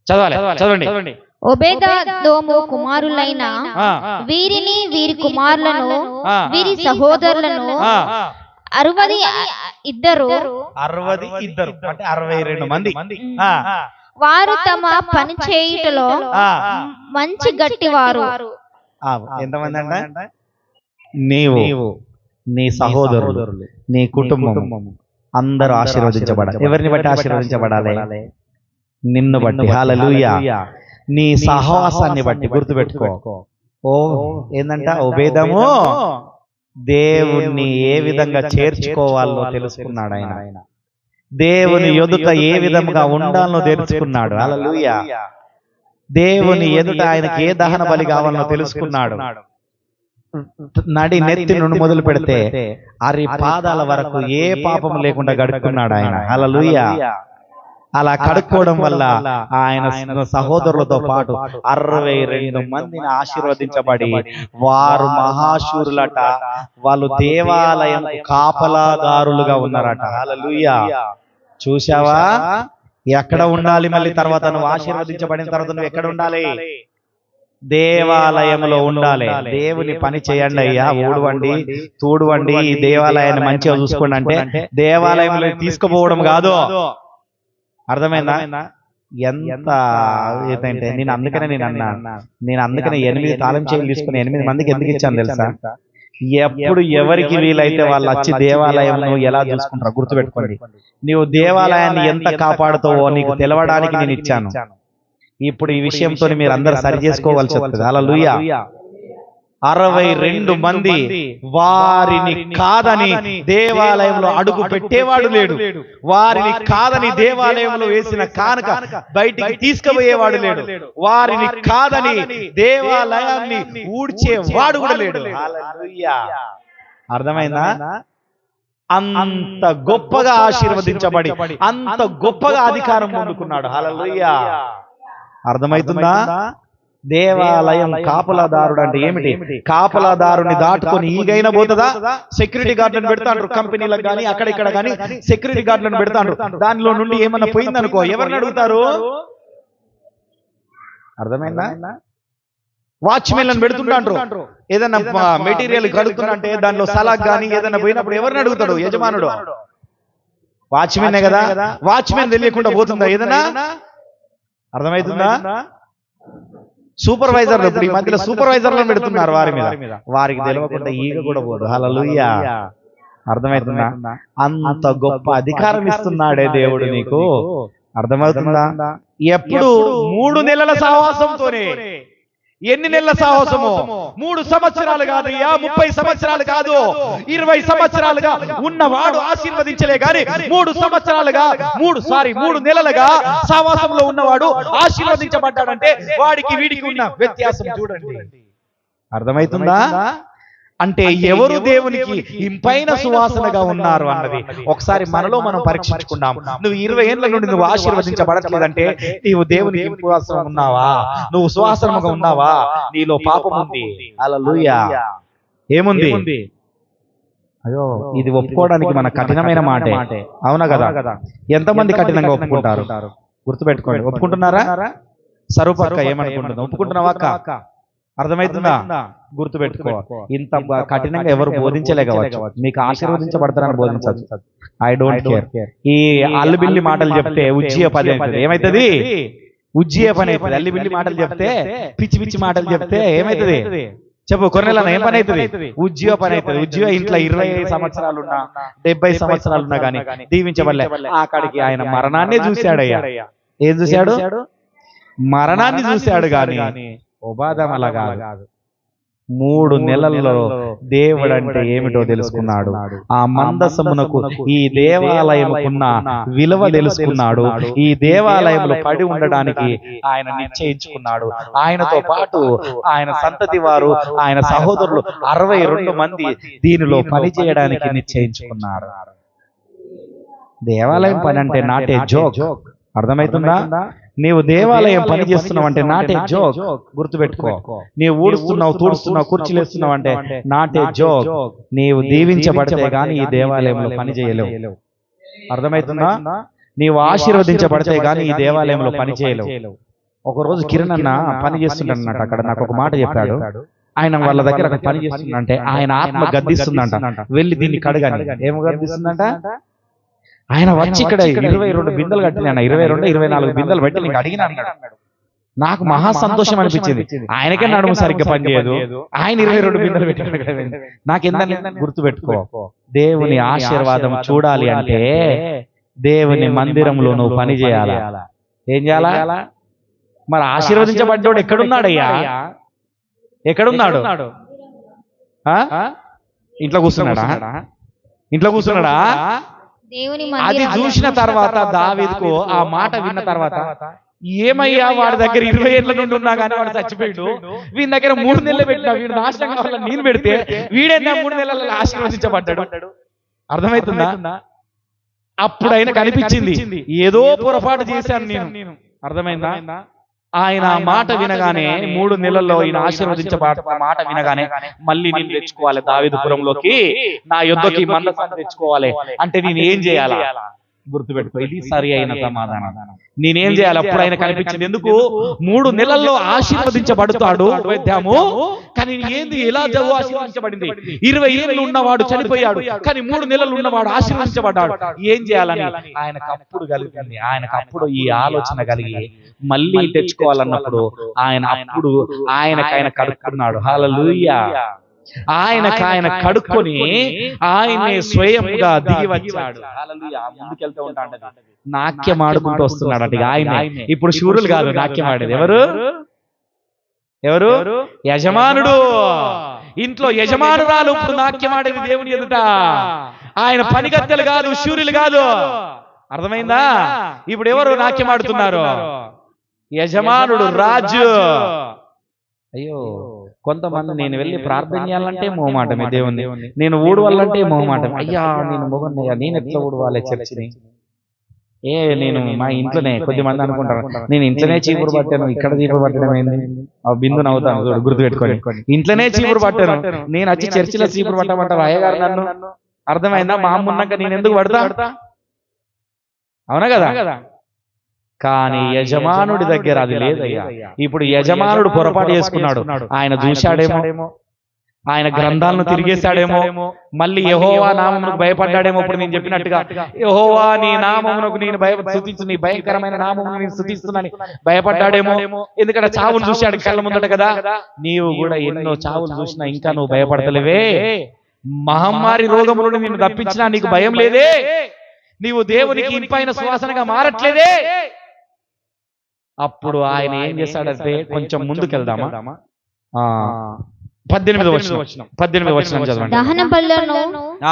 చదవండి. ఓబేదెదోము కుమారులైన వీరిని, వీరి కుమారులను, వీరి సహోదరులను 62 అంటే 62 మంది. వారు తమ పని చేయుటలో మంచి గట్టివారు. ఎంతమంది అంట? నీవు, నీ సహోదరులు, నీ కుటుంబం అందరూ ఆశీర్వదించబడాలి. ఎవరిని బట్టి ఆశీర్వదించబడాలి? నిన్ను బట్టి. హల్లెలూయా. నీ సహవాసాన్ని బట్టి. గుర్తుపెట్టుకో. ఏందంట? ఓబేదెదోము దేవుణ్ణి ఏ విధంగా చేర్చుకోవాలో తెలుసుకున్నాడు. ఆయన దేవుని ఎదుట ఏ విధంగా ఉండాలో తెలుసుకున్నాడు. హల్లెలూయా. దేవుని ఎదుట ఆయనకి ఏ దహన బలి కావాలో తెలుసుకున్నాడు. నడి నెత్తి నుండి మొదలు పెడితే అరి పాదాల వరకు ఏ పాపం లేకుండా గడుపుకున్నాడు ఆయన. హల్లెలూయా. అలా కడుక్కోవడం వల్ల ఆయన సహోదరులతో పాటు 62 మందిని ఆశీర్వదించబడి వారు మహాశూరులట. వాళ్ళు దేవాలయం కాపలాదారులుగా ఉన్నారట. హల్లెలూయా. చూశావా? ఎక్కడ ఉండాలి? మళ్ళీ తర్వాత నువ్వు ఆశీర్వదించబడిన తర్వాత నువ్వు ఎక్కడ ఉండాలి? దేవాలయంలో ఉండాలి. దేవుని పని చేయండి అయ్యా, ఊడవండి, తూడవండి, ఈ దేవాలయాన్ని మంచిగా చూసుకోండి అంటే దేవాలయంలో తీసుకుపోవడం కాదు. అర్థమైందా? ఎంత ఏంటంటే నేను అందుకనే 8 తాళం చెవులు తీసుకుని 8 మందికి ఎందుకు ఇచ్చాను తెలుసా? ఎప్పుడు ఎవరికి వీలైతే వాళ్ళు వచ్చి దేవాలయం ఎలా చూసుకుంటారో గుర్తుపెట్టుకోండి. నీవు దేవాలయాన్ని ఎంత కాపాడుతావో నీకు తెలవడానికి నేను ఇచ్చాను. ఇప్పుడు ఈ విషయంతో మీరు అందరు సరి చేసుకోవాల్సి వస్తుంది. హల్లెలూయా. 62 మంది వారిని కాదని దేవాలయంలో అడుగు పెట్టేవాడు లేడు. వారిని కాదని దేవాలయంలో వేసిన కానుక బయటికి తీసుకుపోయేవాడు లేడు. వారిని కాదని దేవాలయాన్ని ఊడ్చేవాడు కూడా లేడు. హల్లెలూయా. అర్థమైందా? అంత గొప్పగా ఆశీర్వదించబడి అంత గొప్పగా అధికారం పొందుకున్నాడు. హల్లెలూయా. అర్థమవుతుందా? దేవాలయం కాపలాదారుడు అంటే ఏమిటి? కాపలాదారుని దాటుకొని ఈగైనా పోతుందా? సెక్యూరిటీ గార్డులను పెడతాండ్రు కంపెనీలకు కానీ అక్కడ ఇక్కడ కానీ సెక్యూరిటీ గార్డులను పెడతాండ్రు. దానిలో నుండి ఏమన్నా పోయిందనుకో ఎవరిని అడుగుతారు? అర్థమైందా? వాచ్మెన్లను పెడుతుంటాండ్రు. ఏదైనా మెటీరియల్ కడుగుతుంటే దానిలో సలాగ్ కానీ ఏదైనా పోయినప్పుడు ఎవరిని అడుగుతాడు? యజమానుడు. వాచ్మెన్ కదా. వాచ్మెన్ తెలియకుండా పోతుందా ఏదైనా? అర్థమవుతుందా? సూపర్వైజర్లు ఇప్పుడు ఈ మధ్యలో సూపర్వైజర్లను పెడుతున్నారు వారి మీద. వారికి తెలియకుండా ఈగ కూడా పోదు. హల్లెలూయా. అర్థమవుతుందా? అంత గొప్ప అధికారం ఇస్తున్నాడే దేవుడు నీకు. అర్థమవుతుందా? ఎప్పుడు 3 నెలల సహవాసంతోనే. ఎన్ని నెలల సాహసము? 3 సంవత్సరాలు కాదు, 30 సంవత్సరాలు కాదు, 20 సంవత్సరాలుగా ఉన్నవాడు ఆశీర్వదించలే గాని 3 సంవత్సరాలుగా 3 నెలలుగా సావాసంలో ఉన్నవాడు ఆశీర్వదించబడ్డాడంటే వాడికి వీడికి ఉన్న వ్యత్యాసం చూడండి. అర్థమవుతుందా? అంటే ఎవరు దేవునికి ఇంపైన సువాసనగా ఉన్నారు అన్నది ఒకసారి మనలో మనం పరీక్షించుకున్నాం. నువ్వు 20 ఏళ్ల నుండి నువ్వు ఆశీర్వదించబడట్లేదంటే నీవు దేవునికి ఇంపైన ఉన్నావా? నువ్వు సువాసనగా ఉన్నావా? నీలో పాపం ఉంది. హల్లెలూయా. ఏముంది? అయ్యో, ఇది ఒప్పుకోవడానికి మన కఠినమైన మాటే. అవునా కదా? ఎంతమంది కఠినంగా ఒప్పుకుంటారు? గుర్తుపెట్టుకోండి. ఒప్పుకుంటున్నారా? సరూపక్క ఏమనుకుంటున్నా? ఒప్పుకుంటున్నావా అక్క? అర్థమవుతుందా? గుర్తుపెట్టుకో. ఇంత కఠినంగా ఎవరు బోధించలేకపోవచ్చు. మీకు ఆశీర్వదించబడతారని బోధించవచ్చు. I don't care. ఈ అల్లుబిల్లి మాటలు చెప్తే ఉజ్జీయ పని అవుతుంది. ఏమైతుంది? ఉజ్జీయ పని అవుతుంది. అల్లిబిల్లి మాటలు చెప్తే పిచ్చి పిచ్చి మాటలు చెప్తే ఏమైతుంది? చెప్పు. కొన్నేళ్ళ ఏం పని అవుతుంది? ఉజ్జీవ పని అవుతుంది. ఉజ్జీవ ఇంట్లో 20 సంవత్సరాలున్నా 70 సంవత్సరాలున్నా గానీ దీవించబడలే. అక్కడికి ఆయన మరణాన్ని చూశాడయ్యా. ఏం చూశాడు? మరణాన్ని చూశాడు గాని ఉపాధం అలా కాదు. 3 నెలల్లో దేవుడు అంటే ఏమిటో తెలుసుకున్నాడు. ఆ మందసమునకు ఈ దేవాలయముకున్న విలువ తెలుసుకున్నాడు. ఈ దేవాలయంలో పడి ఉండడానికి ఆయన నిశ్చయించుకున్నాడు. ఆయనతో పాటు ఆయన సంతతి వారు, ఆయన సహోదరులు 62 మంది దీనిలో పని చేయడానికి నిశ్చయించుకున్నారు. దేవాలయం పని అంటే నాట్ ఏ జోక్. అర్థమవుతుందా? నీవు దేవాలయం పని చేస్తున్నావు అంటే నాట్ ఏ జోక్. గుర్తుపెట్టుకో. నీవు ఊడుస్తున్నావు, తూడుస్తున్నావు, కుర్చీలేస్తున్నావు అంటే నాట్ ఏ జోక్. నీవు దీవించబడితే గాని ఈ దేవాలయంలో పని చేయలేవు. అర్థమవుతుందా? నీవు ఆశీర్వదించబడితే గాని ఈ దేవాలయంలో పని చేయలేవు. ఒకరోజు కిరణ్ అన్న పని చేస్తుండన్నట్టు అక్కడ నాకు ఒక మాట చెప్పాడు. ఆయన వాళ్ళ దగ్గర పని చేస్తుందంటే ఆయన ఆత్మ గద్దిస్తుందంట. వెళ్ళి దీన్ని కడగాలి. ఏమో గద్దిస్తుందంట? ఆయన వచ్చి ఇక్కడ 22 బిందెలు కట్టిన 22-24 బిందెలు పెట్టి నీకు అడిగిన అన్నాడు. నాకు మహా సంతోషం అనిపించింది. ఆయనకే నడుము సరిగ్గా పనిచేయదు, ఆయన 22 బిందెలు పెట్టాడు. నాకెందని గుర్తుపెట్టుకో. దేవుని ఆశీర్వాదం చూడాలి అంటే దేవుని మందిరంలో నువ్వు పని చేయాలా? ఏం చేయాలా? మరి ఆశీర్వదించబడ్డోడు ఎక్కడున్నాడయ్యా? ఎక్కడున్నాడు? ఇంట్లో కూర్చున్నాడా? ఇంట్లో కూర్చున్నాడా? అది చూసిన తర్వాత దావీదుకు ఆ మాట విన్న తర్వాత ఏమయ్యా వాడి దగ్గర 20 ఏళ్ల నుండి ఉన్నా కానీ వాడు చచ్చిపోయాడు, వీడి దగ్గర 3 నెలలు పెట్టినా వీడు నాశనం కావాలని నేను పెడితే వీడైనా 3 నెలల ఆశీర్వదించబడ్డాడు. అర్థమవుతుందా? అప్పుడైనా కనిపించింది ఏదో పొరపాటు చేశాను నేను. అర్థమైందా? ఆయన మాట వినగానే 3 నెలల్లో ఈయన ఆశీర్వదించబడ్డ మాట వినగానే మళ్ళీ నేను తెచ్చుకోవాలి దావీదుపురంలోకి, నా యుద్ధకి మందసాన్ని తెచ్చుకోవాలి అంటే నేను ఏం చేయాలా? గుర్తుపెట్టుకో. ఇది సరి అయిన సమాధానం. నేనేం చేయాలి? అప్పుడు ఆయన కనిపించింది. ఎందుకు 3 నెలల్లో ఆశీర్వదించబడతాడు వైద్యము, కానీ ఏంది ఎలా ఆశీర్వదించబడింది? 20 ఏళ్ళు ఉన్నవాడు చనిపోయాడు, కానీ 3 నెలలు ఉన్నవాడు ఆశీర్వదించబడ్డాడు. ఏం చేయాలని ఆయనకు అప్పుడు కలిగింది. ఆయనకు అప్పుడు ఈ ఆలోచన కలిగి మళ్ళీ తెచ్చుకోవాలన్నప్పుడు ఆయన కడుక్కున్నాడు. హల్లెలూయా. ఆయన కడుక్కొని ఆయనే స్వయంగా దిగి వచ్చాడు. హల్లెలూయా. ముందుకెళ్తూ ఉంటాడు, నాట్యం ఆడుకుంటూ వస్తున్నాడు. ఆయన ఇప్పుడు శూరులు కాదు నాట్యం ఆడేది. ఎవరు? యజమానుడు. ఇంట్లో యజమానురాలు ఇప్పుడు నాట్యం ఆడేది దేవుని ఎదుట. ఆయన పనిగత్తెలు కాదు, శూరులు కాదు. అర్థమైందా? ఇప్పుడు ఎవరు నాట్యం ఆడుతున్నారు? యజమానుడు, రాజు. అయ్యో, కొంతమంది నేను వెళ్ళి ప్రార్థన చేయాలంటే మొహమాటమే దేవుని, నేను ఊడవాలంటే మొహమాటం. అయ్యా నేను మొగన్నయ్యా, నేను ఎట్లా ఊడవాలి చర్చిని? నేను మా ఇంట్లోనే కొద్దిమంది అనుకుంటారు, నేను ఇంట్లోనే చీపురు పట్టాను, ఇక్కడ చీపురు పట్టడం ఏంది? ఆ బిందు నవ్వుతాను, గుర్తు పెట్టుకొని. ఇంట్లోనే చీపురు పట్టాను, నేను వచ్చి చర్చిలో చీపురు పట్టమంటారు అయ్యగారు నన్ను? అర్థమైందా? మా అమ్మ ఉన్నాక నేను ఎందుకు పడతా? అవునా కదా? కానీ యజమానుడి దగ్గర అది లేదయ్యా. ఇప్పుడు యజమానుడు పొరపాటు చేసుకున్నాడు. ఆయన చూశాడేమో, ఆయన గ్రంథాలను తిరిగేశాడేమో, మళ్ళీ యెహోవా నామమునకు భయపడ్డాడేమో. ఇప్పుడు నేను చెప్పినట్టుగా, యెహోవా నీ నామమునకు నేను స్తుతించు, నీ భయంకరమైన నామమును నేను స్తుతిస్తున్నాను భయపడ్డాడేమో. ఎందుకంటే చావులు చూశాడు కళ్ళ ముందట కదా. నీవు కూడా ఎన్నో చావులు చూసినా ఇంకా నువ్వు భయపడతలేవే. మహమ్మారి రోగము నుండి నిన్ను తప్పించినా నీకు భయం లేదే. నీవు దేవునికి ఇంపైన సువాసనగా మారట్లేదే. అప్పుడు ఆయన ఏం చేశాడంటే, కొంచెం ముందుకెళ్దామా? 18వ వచనం చదవండి. దహన బలులను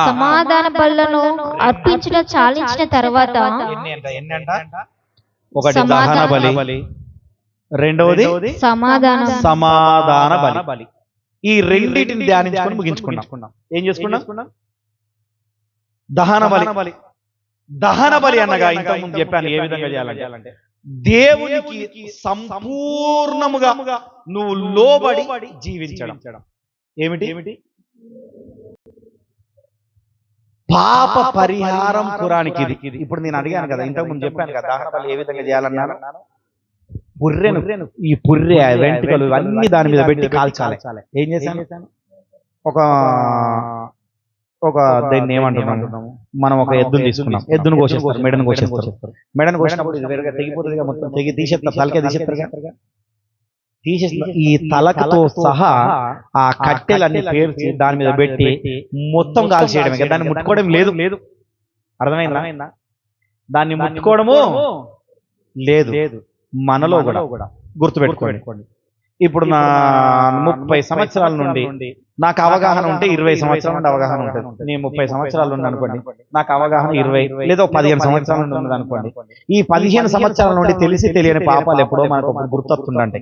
సమాధాన బలులను అర్పించుట చాలించిన తర్వాత, ఒకటి దహన బలి, రెండవది సమాధాన బలి. ఈ రెండింటిని ధ్యానించుకొని ముగించుకున్నాం. ఏం చేసుకున్నాం? దహన బలి అనగా ఇంతకుముందు చెప్పాను ఏ విధంగా చేయాలంటే, దేవునికి సంపూర్ణముగా నువ్వు లోబడి జీవించడం. ఏమిటి? పాప పరిహారం ఖురానికి ఇది. ఇప్పుడు నేను అడిగాను కదా, ఇంతకుముందు చెప్పాను కదా దహన బలి ఏ విధంగా చేయాలన్నాను. ఈ పుర్రె వెంట్రుకలు అన్ని దాని మీద పెట్టి కాల్చాలి. ఏం చేశాను? ఒక దాన్ని ఏమంటున్నాము మనం, ఒక ఎద్దును తీసుకున్నాం, ఎద్దును కోసేస్తారు, మెడను కోసేస్తారు. మెడను కోసినప్పుడు ఇది వేరుగా తెగిపోతుంది, మొత్తం తీసేస్తారు, తలకే తీసేస్తారు. ఈ తలకతో సహా ఆ కట్టెలన్నీ పేర్చి దాని మీద పెట్టి మొత్తం కాల్చేయడమే కదా, దాన్ని ముట్టుకోవడం లేదు. అర్థమైందా? దాన్ని ముట్టుకోవడము లేదు. మనలో కూడా గుర్తుపెట్టుకోండి. ఇప్పుడు నా 30 సంవత్సరాల నుండి నాకు అవగాహన ఉంటే 20 సంవత్సరాల నుండి అవగాహన ఉంటుంది. నేను 30 సంవత్సరాలు నుండి అనుకోండి, నాకు అవగాహన 20 లేదా 15 సంవత్సరాల నుండి ఉన్నది అనుకోండి. ఈ 15 సంవత్సరాల నుండి తెలిసి తెలియని పాపాలు ఎప్పుడో మనకు గుర్తొస్తుందంటే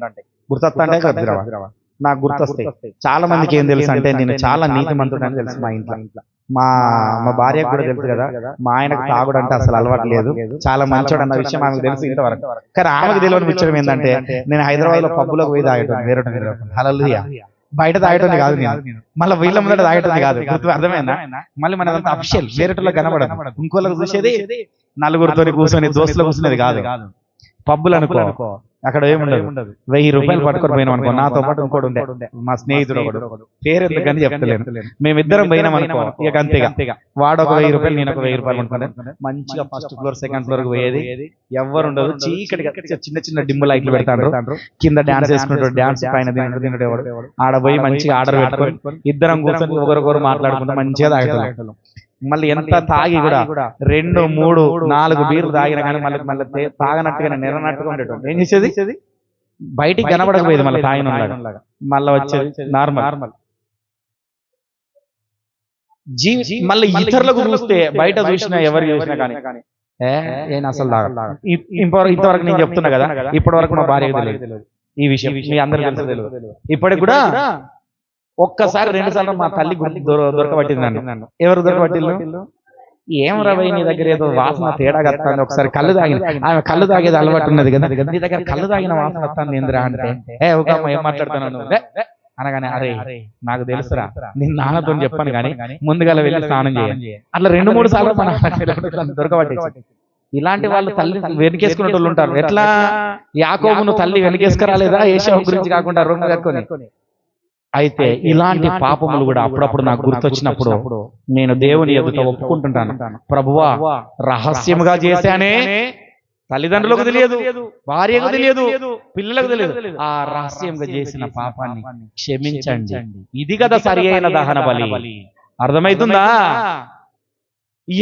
నాకు గుర్తొస్తాయి. చాలా మందికి ఏం తెలుసు అంటే, నేను చాలా నీతిమంతుడని తెలుసు మా ఇంట్లో. మా భార్యకు కూడా తెలుసు కదా, మా ఆయనకు తాగుడు అంటే అసలు అలవాటు లేదు, చాలా మంచోడు అన్న విషయం ఆమెకు తెలుసు ఇంతవరకు. కానీ ఆమెకు తెలియని విషయం ఏంటంటే, నేను హైదరాబాద్ లో పబ్బులకు పోయి తాగేటోని, వేరే హల్లెలూయా. బయట తాగేటోని కాదు నేను, మళ్ళీ వీళ్ళ ముందర తాగేటోని కాదు. అర్థమైందా? మళ్ళీ మనదంతా అఫిషియల్, వేరేటోళ్ళకి కనబడదు. ఇంకోళ్ళకి చూసేది నలుగురితో కూర్చొని దోస్తులు కూర్చునేది కాదు. పబ్బులు అనుకో, అక్కడ ఏముండదు. 1000 రూపాయలు పట్టుకొని పోయినాం అనుకో, నాతో పాటు ఇంకోటి ఉండే మా స్నేహితుడు ఒకడు, పేరు ఎందుకని చెప్తలేను. మేమిద్దరం పోయినాం అనుకో, ఇక అంతేగా. వాడు ఒక 1000 రూపాయలు, నేను ఒక 1000 రూపాయలు అనుకుంటే మంచిగా ఫస్ట్ ఫ్లోర్ సెకండ్ ఫ్లోర్ పోయేది, ఎవరు ఉండదు, చీకటిగా చిన్న డిమ్ము లైట్లు పెడతాడు, కింద డాన్స్ వేసుకుంటాడు, డాన్స్ పైన తింటాడు ఎవడు. ఆడ పోయి మంచిగా ఆర్డర్ పెట్టుకొని ఇద్దరం కూర్చొని ఒకరికొకరు మాట్లాడుకుంటూ మంచిగా తాగేటోళ్ళం. మళ్ళీ ఎంత తాగి కూడా 2, 3, 4 బీర్లు తాగిన కానీ మళ్ళీ తాగనట్టుగా నిరనట్టుగా ఉండేటోడు. ఏం చేసేది? బయటికి కనబడకపోయేది, మళ్ళీ తాగినలాగా మళ్ళీ వచ్చేది నార్మల్. మళ్ళీ ఇతరులకు చూస్తే, బయట చూసినా ఎవరు చూసినా కానీ నేను అసలు తాగ. ఇంతవరకు నేను చెప్తున్నా కదా, ఇప్పటి వరకు మా భార్యకు తెలియదు ఈ విషయం, మీ అందరికీ తెలియదు. ఇప్పటికి కూడా ఒక్కసారి 2 సార్లు మా తల్లి దొరకబట్టింది నన్ను. ఎవరు దొరకబట్టిల్లు? ఏం రవై నీ దగ్గర ఏదో వాసన తేడా వస్తాను, ఒకసారి కళ్ళు తాగింది. ఆమె కళ్ళు తాగేది అలవాటు ఉన్నది కదా, నీ దగ్గర కళ్ళు తాగిన వాసన వస్తాను ఏందిరా అంటే, ఒక ఏం మాట్లాడుతున్నాను అనగానే, అరే నాకు తెలుసురా, నేను నాన్నతో చెప్పాను కానీ ముందుగా వెళ్ళి స్నానం చేయాలి. అట్లా 2, 3 సార్లు మన దొరకబట్టి ఇలాంటి వాళ్ళు తల్లి వెనకేసుకునే వాళ్ళు ఉంటారు. ఎట్లా యాకోబును తల్లి వెనకేసుకురాలేదా ఏశావు గురించి కాకుండా రొమ్ము కట్టుకొని. అయితే ఇలాంటి పాపములు కూడా అప్పుడప్పుడు నాకు గుర్తొచ్చినప్పుడు నేను దేవుని ఎదుట ఒప్పుకుంటుంటాను, ప్రభువా రహస్యముగా చేశానే, తల్లిదండ్రులకు తెలియదు, భార్యకు తెలియదు, పిల్లలకు తెలియదు, ఆ రహస్యంగా చేసిన పాపాన్ని క్షమించండి. ఇది కదా సరి అయిన దహన బలి. అర్థమవుతుందా?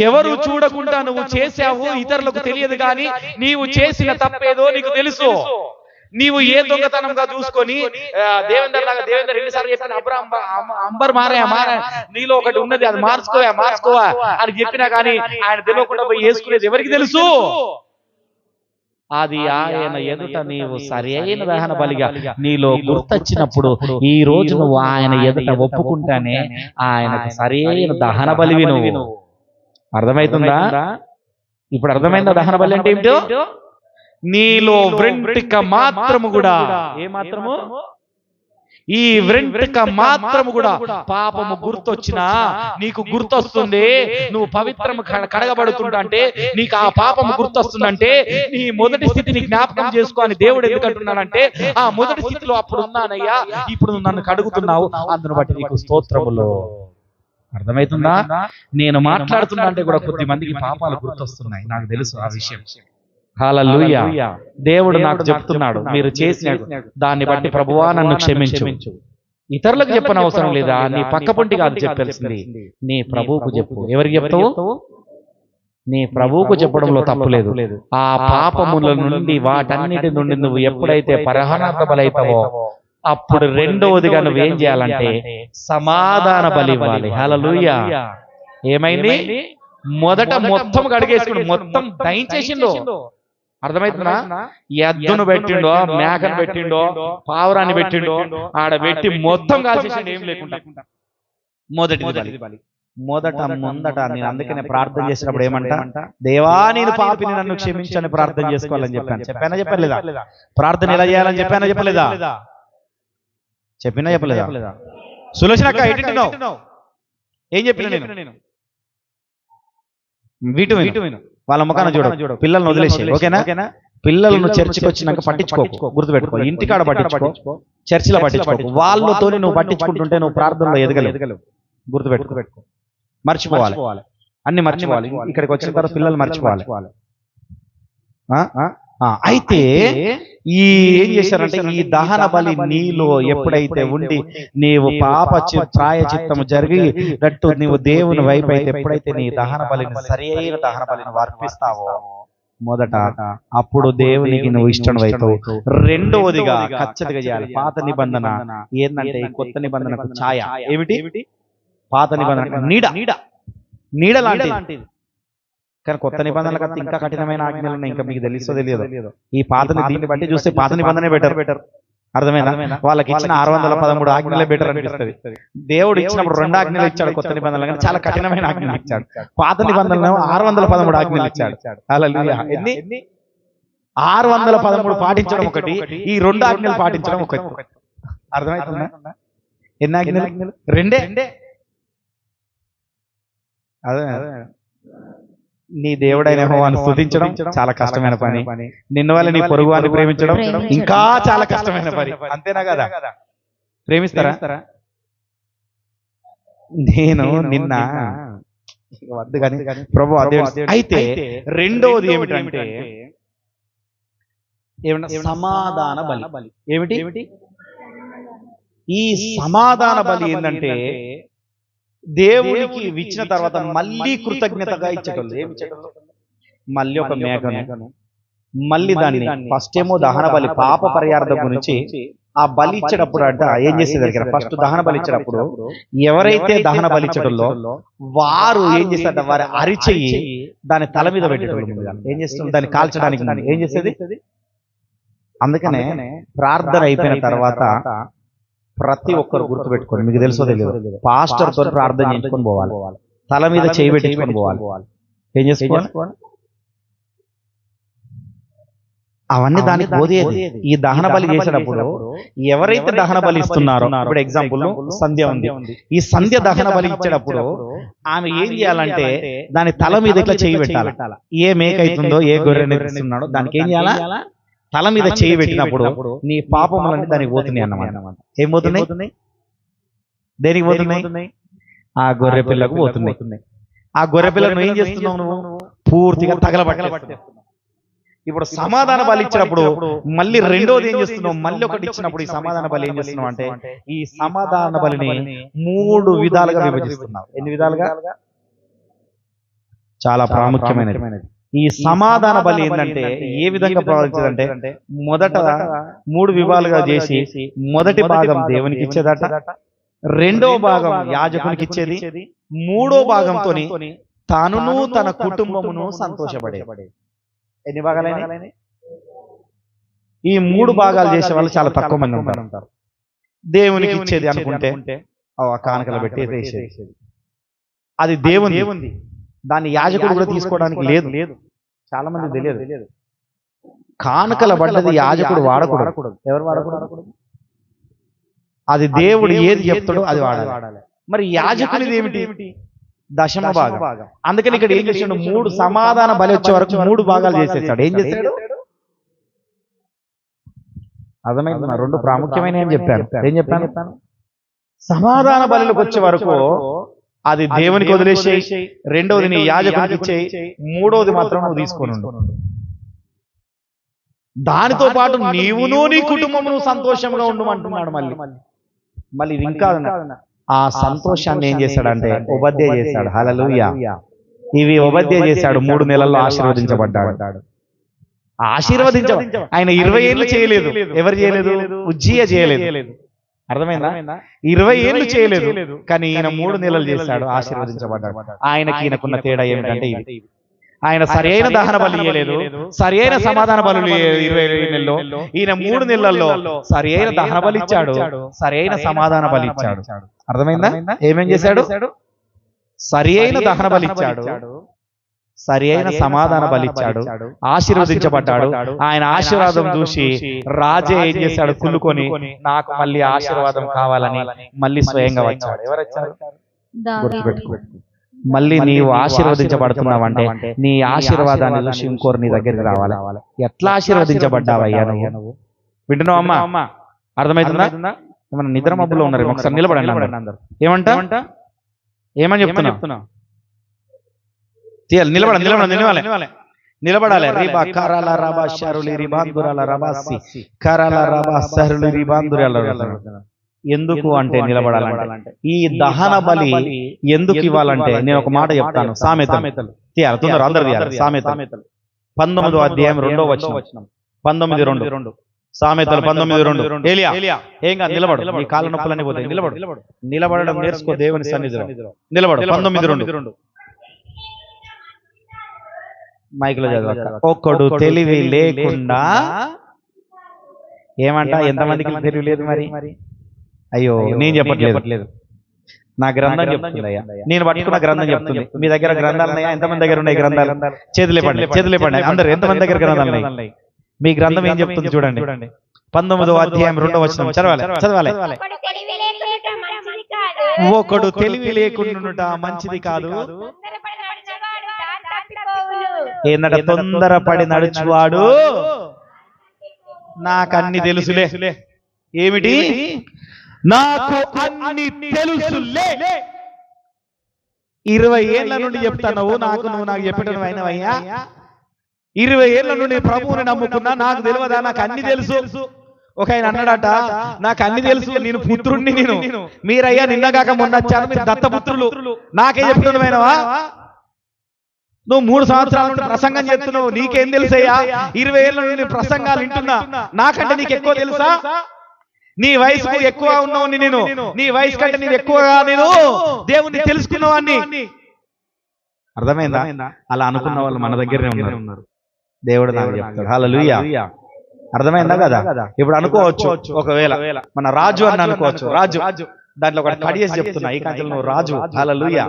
ఎవరు చూడకుండా నువ్వు చేశావు, ఇతరులకు తెలియదు, కానీ నీవు చేసిన తప్పేదో నీకు తెలుసు. నీవు ఏ దొంగతనంగా చూసుకొని దేవేందర్ ఎన్నిసార్లు చెప్పిన అంబర్ మారా నీలో ఒకటి ఉన్నది, అది మార్చుకోవా అని చెప్పినా కానీ ఆయన తెలియకుండా పోయి వేసుకునేది ఎవరికి తెలుసు? అది ఆయన ఎదుట నీవు సరి అయిన దహన బలిగా నీలో గుర్తొచ్చినప్పుడు ఈ రోజు నువ్వు ఆయన ఎదుట ఒప్పుకుంటానే ఆయనకు సరి అయిన దహన బలివి నువ్వు. అర్థమవుతుందా? ఇప్పుడు అర్థమైందా దహన బలి అంటే ఏమిటో? నీలో వెంట్రుక మాత్రము కూడా, ఏ మాత్రము? ఈ వెంట్రుక మాత్రము కూడా పాపము గుర్తొచ్చినా నీకు గుర్తొస్తుంది, నువ్వు పవిత్రము కడగబడుతుంటా అంటే నీకు ఆ పాపము గుర్తొస్తుందంటే నీ మొదటి స్థితిని జ్ఞాపకం చేసుకో అని దేవుడు ఎందుకు అంటున్నానంటే, ఆ మొదటి స్థితిలో అప్పుడు ఉన్నానయ్యా, ఇప్పుడు నన్ను కడుగుతున్నావు, అందును బట్టి నీకు స్తోత్రములు. అర్థమవుతుందా? నేను మాట్లాడుతున్నా అంటే కూడా కొద్ది మందికి పాపాలు గుర్తొస్తున్నాయి, నాకు తెలుసు ఆ విషయం. హల్లెలూయా. దేవుడు నాకు చెప్తున్నాడు, మీరు చేసిన దాన్ని బట్టి ప్రభువా నన్ను క్షమించు. ఇతరులకు చెప్పనవసరం లేదా, నీ పక్క పొంటి కాదు చెప్పాల్సింది, నీ ప్రభువుకు చెప్పు. ఎవరికి చెప్తావు? నీ ప్రభువుకు చెప్పడంలో తప్పు లేదు. ఆ పాపముల నుండి వాటన్నిటి నుండి నువ్వు ఎప్పుడైతే పరిహారార్థ బలైతావో అప్పుడు రెండవదిగా నువ్వేం చేయాలంటే సమాధాన బలి ఇవ్వాలి. హల్లెలూయా. ఏమైంది? మొదట మొత్తం కడిగేసుకుని మొత్తం దయించేసిండు. అర్థమవుతుందా? ఎద్దును పెట్టిండో, మేకను పెట్టిండో, పావురాన్ని పెట్టిండో, ఆడ పెట్టి మొత్తం కాల్చేసిండు ఏం లేకుండా. ముందట నేను అందుకనే ప్రార్థన చేసినప్పుడు ఏమంటా, దేవా నేను పాపిని నన్ను క్షమించని ప్రార్థన చేసుకోవాలని చెప్పానా చెప్పలేదా? ప్రార్థన ఎలా చేయాలని చెప్పలేదా? చెప్పలేదా? సులోచన అక్క ఎట్టినావు? ఏం చెప్పిన నేను? వీటు వాళ్ళ ముఖాన చూడు, పిల్లల్ని వదిలేసి, ఓకేనా? పిల్లలను చర్చికి వచ్చినాక పట్టించుకోకు, గుర్తుపెట్టుకో. ఇంటికాడ పట్టించుకో, చర్చిలో పట్టించుకోకు. వాళ్ళతో నువ్వు పట్టించుకుంటుంటే నువ్వు ప్రార్థనలో ఎదగలేవు. గుర్తుపెట్టుకో. మర్చిపోవాలి, అన్ని మర్చిపోవాలి. ఇక్కడికి వచ్చిన తర్వాత పిల్లలు మర్చిపోవాలి. అయితే ఈ ఏం చేశారంటే ఈ దహన బలి నీలో ఎప్పుడైతే ఉండి నీవు పాప ప్రాయచిత్తము జరిగినట్టు నీవు దేవుని వైపు అయితే ఎప్పుడైతే నీ దహన బలిని సరి అయిన దహన బలిని అర్పిస్తావో మొదట, అప్పుడు దేవునికి నువ్వు ఇష్టం అవుతావు. రెండవదిగా ఖచ్చితంగా చేయాలి. పాత నిబంధన ఏంటంటే ఈ కొత్త నిబంధనకు ఛాయ. ఏమిటి? పాత నిబంధన నీడ లాంటిది. కానీ కొత్త నిబంధనలకు ఇంకా కఠినమైన ఆజ్ఞలు ఉన్నాయి. ఇంకా మీకు తెలుసో తెలియదు. ఈ పాతని దీన్ని బట్టి చూస్తే పాత నిబంధనే బెటర్. అర్థమైనా? వాళ్ళకి ఇచ్చిన 613 ఆజ్ఞలే బెటర్ అనిపిస్తుంది. దేవుడు ఇచ్చినప్పుడు 2 ఆజ్ఞలు ఇచ్చాడు కొత్త నిబంధనలు, కానీ చాలా కఠినమైన ఆజ్ఞలు ఇచ్చాడు. పాత నిబంధనలు 613 ఆజ్ఞలు ఇచ్చాడు. హల్లెలూయా. ఎన్ని? 613 పాటించడం ఒకటి, ఈ 2 ఆజ్ఞలు పాటించడం ఒకటి. అర్థమవుతుందా? ఎన్ని ఆజ్ఞలు? 2. అదే నీ దేవుడైన యెహోవాను స్తుతించడం చాలా కష్టమైన పని. నిన్ను వల్ల నీ పొరుగు వారిని ప్రేమించడం ఇంకా చాలా కష్టమైన పని. అంతేనా కదా? ప్రేమిస్తారా? నేను నిన్న వద్దు కానీ ప్రభు అదే. అయితే రెండోది ఏమిటంటే సమాధాన బలి. ఏమిటి? ఈ సమాధాన బలి ఏంటంటే దేవునికి ఇచ్చిన తర్వాత మళ్ళీ కృతజ్ఞతగా ఇచ్చేటోళ్ళు. ఏమి ఇచ్చేటోళ్ళు? మళ్ళీ ఒక మేకను, మళ్ళీ దాన్ని ఫస్ట్ ఏమో దహన బలి పాప పరిహార్థం గురించి ఆ బలి ఇచ్చేటప్పుడు అంట ఏం చేసేది దగ్గర ఫస్ట్ దహన బలి ఇచ్చేటప్పుడు ఎవరైతే దహన బలి ఇచ్చేటోళ్ళో వారు ఏం చేస్తారంట, వారి అరిచెయ్యి దాని తల మీద పెట్టేటోళ్ళు. ఏం చేస్తుంది? దాన్ని కాల్చడానికి ఏం చేసేది? అందుకనే ప్రార్థన అయిపోయిన తర్వాత ప్రతి ఒక్కరు గుర్తుపెట్టుకోండి, మీకు తెలుసో తెలియదు, పాస్టర్ తో ప్రార్థన చేయించుకొని పోవాలి, తల మీద చేయి పెట్టించుకొని పోవాలి. ఏం చేసుకోవాలి? అవన్నీ దానికి పోదేది. ఈ దహన బలి చేసేటప్పుడు ఎవరైతే దహన బలి ఇస్తున్నారో, ఇప్పుడు ఎగ్జాంపుల్ సంధ్య ఉంది, ఈ సంధ్య దహన బలి ఇచ్చేటప్పుడు ఆమె ఏం చేయాలంటే దాని తల మీద ఇట్లా చేయి పెట్టాలి. ఏ మేక అవుతుందో, ఏ గొర్రెని ఇస్తున్నాడో దానికి ఏం చేయాలా, తల మీద చేయి పెట్టినప్పుడు నీ పాపములన్నీ దానికి పోతున్నాయి అన్నమాట. ఏం పోతున్నాయి? దేనికి పోతున్నాయి? ఆ గొర్రె పిల్లకు పోతున్నాయి. ఆ గొర్రె పిల్లను ఏం చేస్తున్నావు నువ్వు? పూర్తిగా తగలబట్టేస్తున్నావు. ఇప్పుడు సమాధాన బలి ఇచ్చినప్పుడు మళ్ళీ రెండోది ఏం చేస్తున్నావు? మళ్ళీ ఒకటి ఇచ్చినప్పుడు ఈ సమాధాన బలి ఏం చేస్తున్నావు అంటే ఈ సమాధాన బలిని 3 విధాలుగా విభజిస్తున్నావు. ఎన్ని విధాలుగా? చాలా ప్రాముఖ్యమైనది. ఈ సమాధాన బలి ఏంటంటే ఏ విధంగా ప్రవర్తించదంటే మొదట 3 విభాగాలుగా చేసి మొదటి భాగం దేవునికి ఇచ్చేదట, రెండో భాగం యాజకునికి ఇచ్చేది, మూడో భాగంతో తానును తన కుటుంబమును సంతోషపడేది. ఎన్ని భాగాలైనా? ఈ 3 భాగాలు చేసే వాళ్ళు చాలా తక్కువ మంది ఉంటారు. దేవునికి ఇచ్చేది అనుకుంటే కానుకలు పెట్టి వేసేది, అది దేవుని. దాన్ని యాజకుడు కూడా తీసుకోవడానికి లేదు. చాలా మంది తెలియదు. కానుకల బడ్డది యాజకుడు వాడకూడదు. ఎవరు వాడకూడదు? అది దేవుడు ఏది చెప్తాడో అది వాడాలి. మరి యాజకునిది ఏమిటి? దశమ భాగం. అందుకని ఇక్కడ ఏం చేసాడు? 3 సమాధాన బలి వచ్చే వరకు 3 భాగాలు చేసేసాడు. ఏం చేశాడు? అర్థమైంది? 2 ప్రాముఖ్యమైన ఏం చెప్పాను? ఏం చెప్పాను? సమాధాన బలిలోకి వచ్చే వరకు అది దేవునికి వదిలేసేయి, రెండోది నీ యాజకునికి ఇచ్చేయి, మూడోది మాత్రం నువ్వు తీసుకొని ఉండు. దానితో పాటు నీవును నీ కుటుంబమును సంతోషంగా ఉండమంటున్నాడు. మళ్ళీ ఇది ఇంకా ఆ సంతోషాన్ని ఏం చేశాడంటే ఉపధ్యాయ చేశాడు. హల్లెలూయా. ఇవి ఉపధ్యాయ చేశాడు. 3 నెలల్లో ఆశీర్వదించబడ్డాడు. ఆయన 20 ఏళ్ళు చేయలేదు. ఎవరు చేయలేదు? ఉజ్జియా చేయలేదు. అర్థమైందా? 20 ఏళ్ళు చేయలేదు, కానీ ఈయన 3 నెలలు చేశాడు, ఆశీర్వదించబడ్డాడు. ఈయనకున్న తేడా ఏమిటంటే ఇది: ఆయన సరైన దహన బలి ఇయ్యలేదు, సరైన సమాధాన బలు 20 నెలల్లో. ఈయన 3 నెలల్లో సరైన దహన బలి ఇచ్చాడు, సరైన సమాధాన బలి ఇచ్చాడు. అర్థమైందా? ఏమేం చేశాడు? సరైన దహన బలి ఇచ్చాడు, సరైన సమాధాన బలి ఇచ్చాడు, ఆశీర్వదించబడ్డాడు. ఆయన ఆశీర్వాదం చూసి రాజే ఏం చేశాడు? కుళ్ళుకొని నాకు మళ్ళీ ఆశీర్వాదం కావాలని మళ్ళీ స్వయంగా వచ్చాడు. ఎవరు వచ్చారు? గుర్తుపెట్టుకో. మళ్ళీ నీవు ఆశీర్వదించబడుతున్నావంటే నీ ఆశీర్వాదాన్ని చూసి ఇంకోరు నీ దగ్గరికి రావాలి. ఎట్లా ఆశీర్వదించబడ్డావయ్యా నువ్వు? వింటున్నావు అమ్మా? అర్థమవుతుందా? మన నిద్ర మబ్బులో ఉన్నారు. ఒకసారి నిలబడండి అందరూ. ఏమని చెప్తున్నా? నిలబడాలి. రిబా కరాల రబా షరులి రిబాందురాల రబాసి కరాల రబా సరులి రిబాందురాల. ఎందుకు అంటే నిలబడాలంటే ఈ దహన బలి ఎందుకు ఇవ్వాలంటే నేను ఒక మాట చెప్తాను. సామెతలు తీయాలి, అందరు తీయాలి. సామెతలు 19వ అధ్యాయం 2వ వచనం. 19:2 సామెతలు 19:2. ఏలియా ఏం కాదు, నిలబడు. నీ కాళ్ళ నొప్పులన్నీ పోతాయి. నిలబడడం నేర్చుకో దేవుని సన్నిధిలో. నిలబడు. 19:2 మైక్లో చదవక. ఒకడు తెలివి లేకుండా ఏమంట? ఎంతమందికి తెలివి లేదు మరి? అయ్యో, నేను చెప్పట్లేదు, నా గ్రంథం చెప్తుంది. అయ్యా, నేను పట్టుకున్న గ్రంథం చెప్తుంది. మీ దగ్గర గ్రంథాలు ఉన్నాయా? ఎంతమంది దగ్గర ఉన్నాయి గ్రంథాలు? చేతులేపండి అందరు. ఎంతమంది దగ్గర గ్రంథాలు ఉన్నాయి? మీ గ్రంథం ఏం చెప్తుంది చూడండి. 19వ అధ్యాయం 2వ వచనం చదవాలి. ఒకడు తెలివి లేకుండా మంచిది కాదు, ఏందట? తొందరపడి నడుచువాడు నాకన్ని తెలుసులే. ఏమిటి? నాకు అన్ని తెలుసులే. 20 ఏళ్ల నుండి చెప్తాను నువ్వు నాకు చెప్పడం అయినవయ్యా. 20 ఏళ్ల నుండి ప్రభువుని నమ్ముకున్నా, నాకు తెలియదా? నాకు అన్ని తెలుసు. ఒక ఆయన అన్నాడట, నాకు అన్ని తెలుసు, నేను పుత్రుణ్ణి. మీరయ్యా నిన్నగాక మొన్న వచ్చాను, మీరు దత్తపుత్రులు, నాకే చెప్తున్నావా? నువ్వు 3 సంవత్సరాల నుండి ప్రసంగం చేస్తున్నావు, నీకేం తెలుసయ్యా? 20 ఏళ్ల నుండి ప్రసంగాలు వింటున్నా, నాకంటే నీకు ఎక్కువ తెలుసా? నీ వయసుకు ఎక్కువ ఉన్నావు నేను, నీ వయసు కంటే నేను ఎక్కువగా నేను దేవుణ్ణి తెలుసుకున్నవాడిని. అర్థమైందా? అలా అనుకున్న వాళ్ళు మన దగ్గరనే ఉన్నారు. దేవుడు నాకు చెప్తాడు. హల్లెలూయా. అర్థమైందా కదా? ఇప్పుడు అనుకోవచ్చు, ఒకవేళ మన రాజు అని అనుకోవచ్చు. రాజు దాంట్లో ఒకటి కడియేసి చెప్తున్నా, ఈ కాంచెలు నువ్వు రాజు. హల్లెలూయా.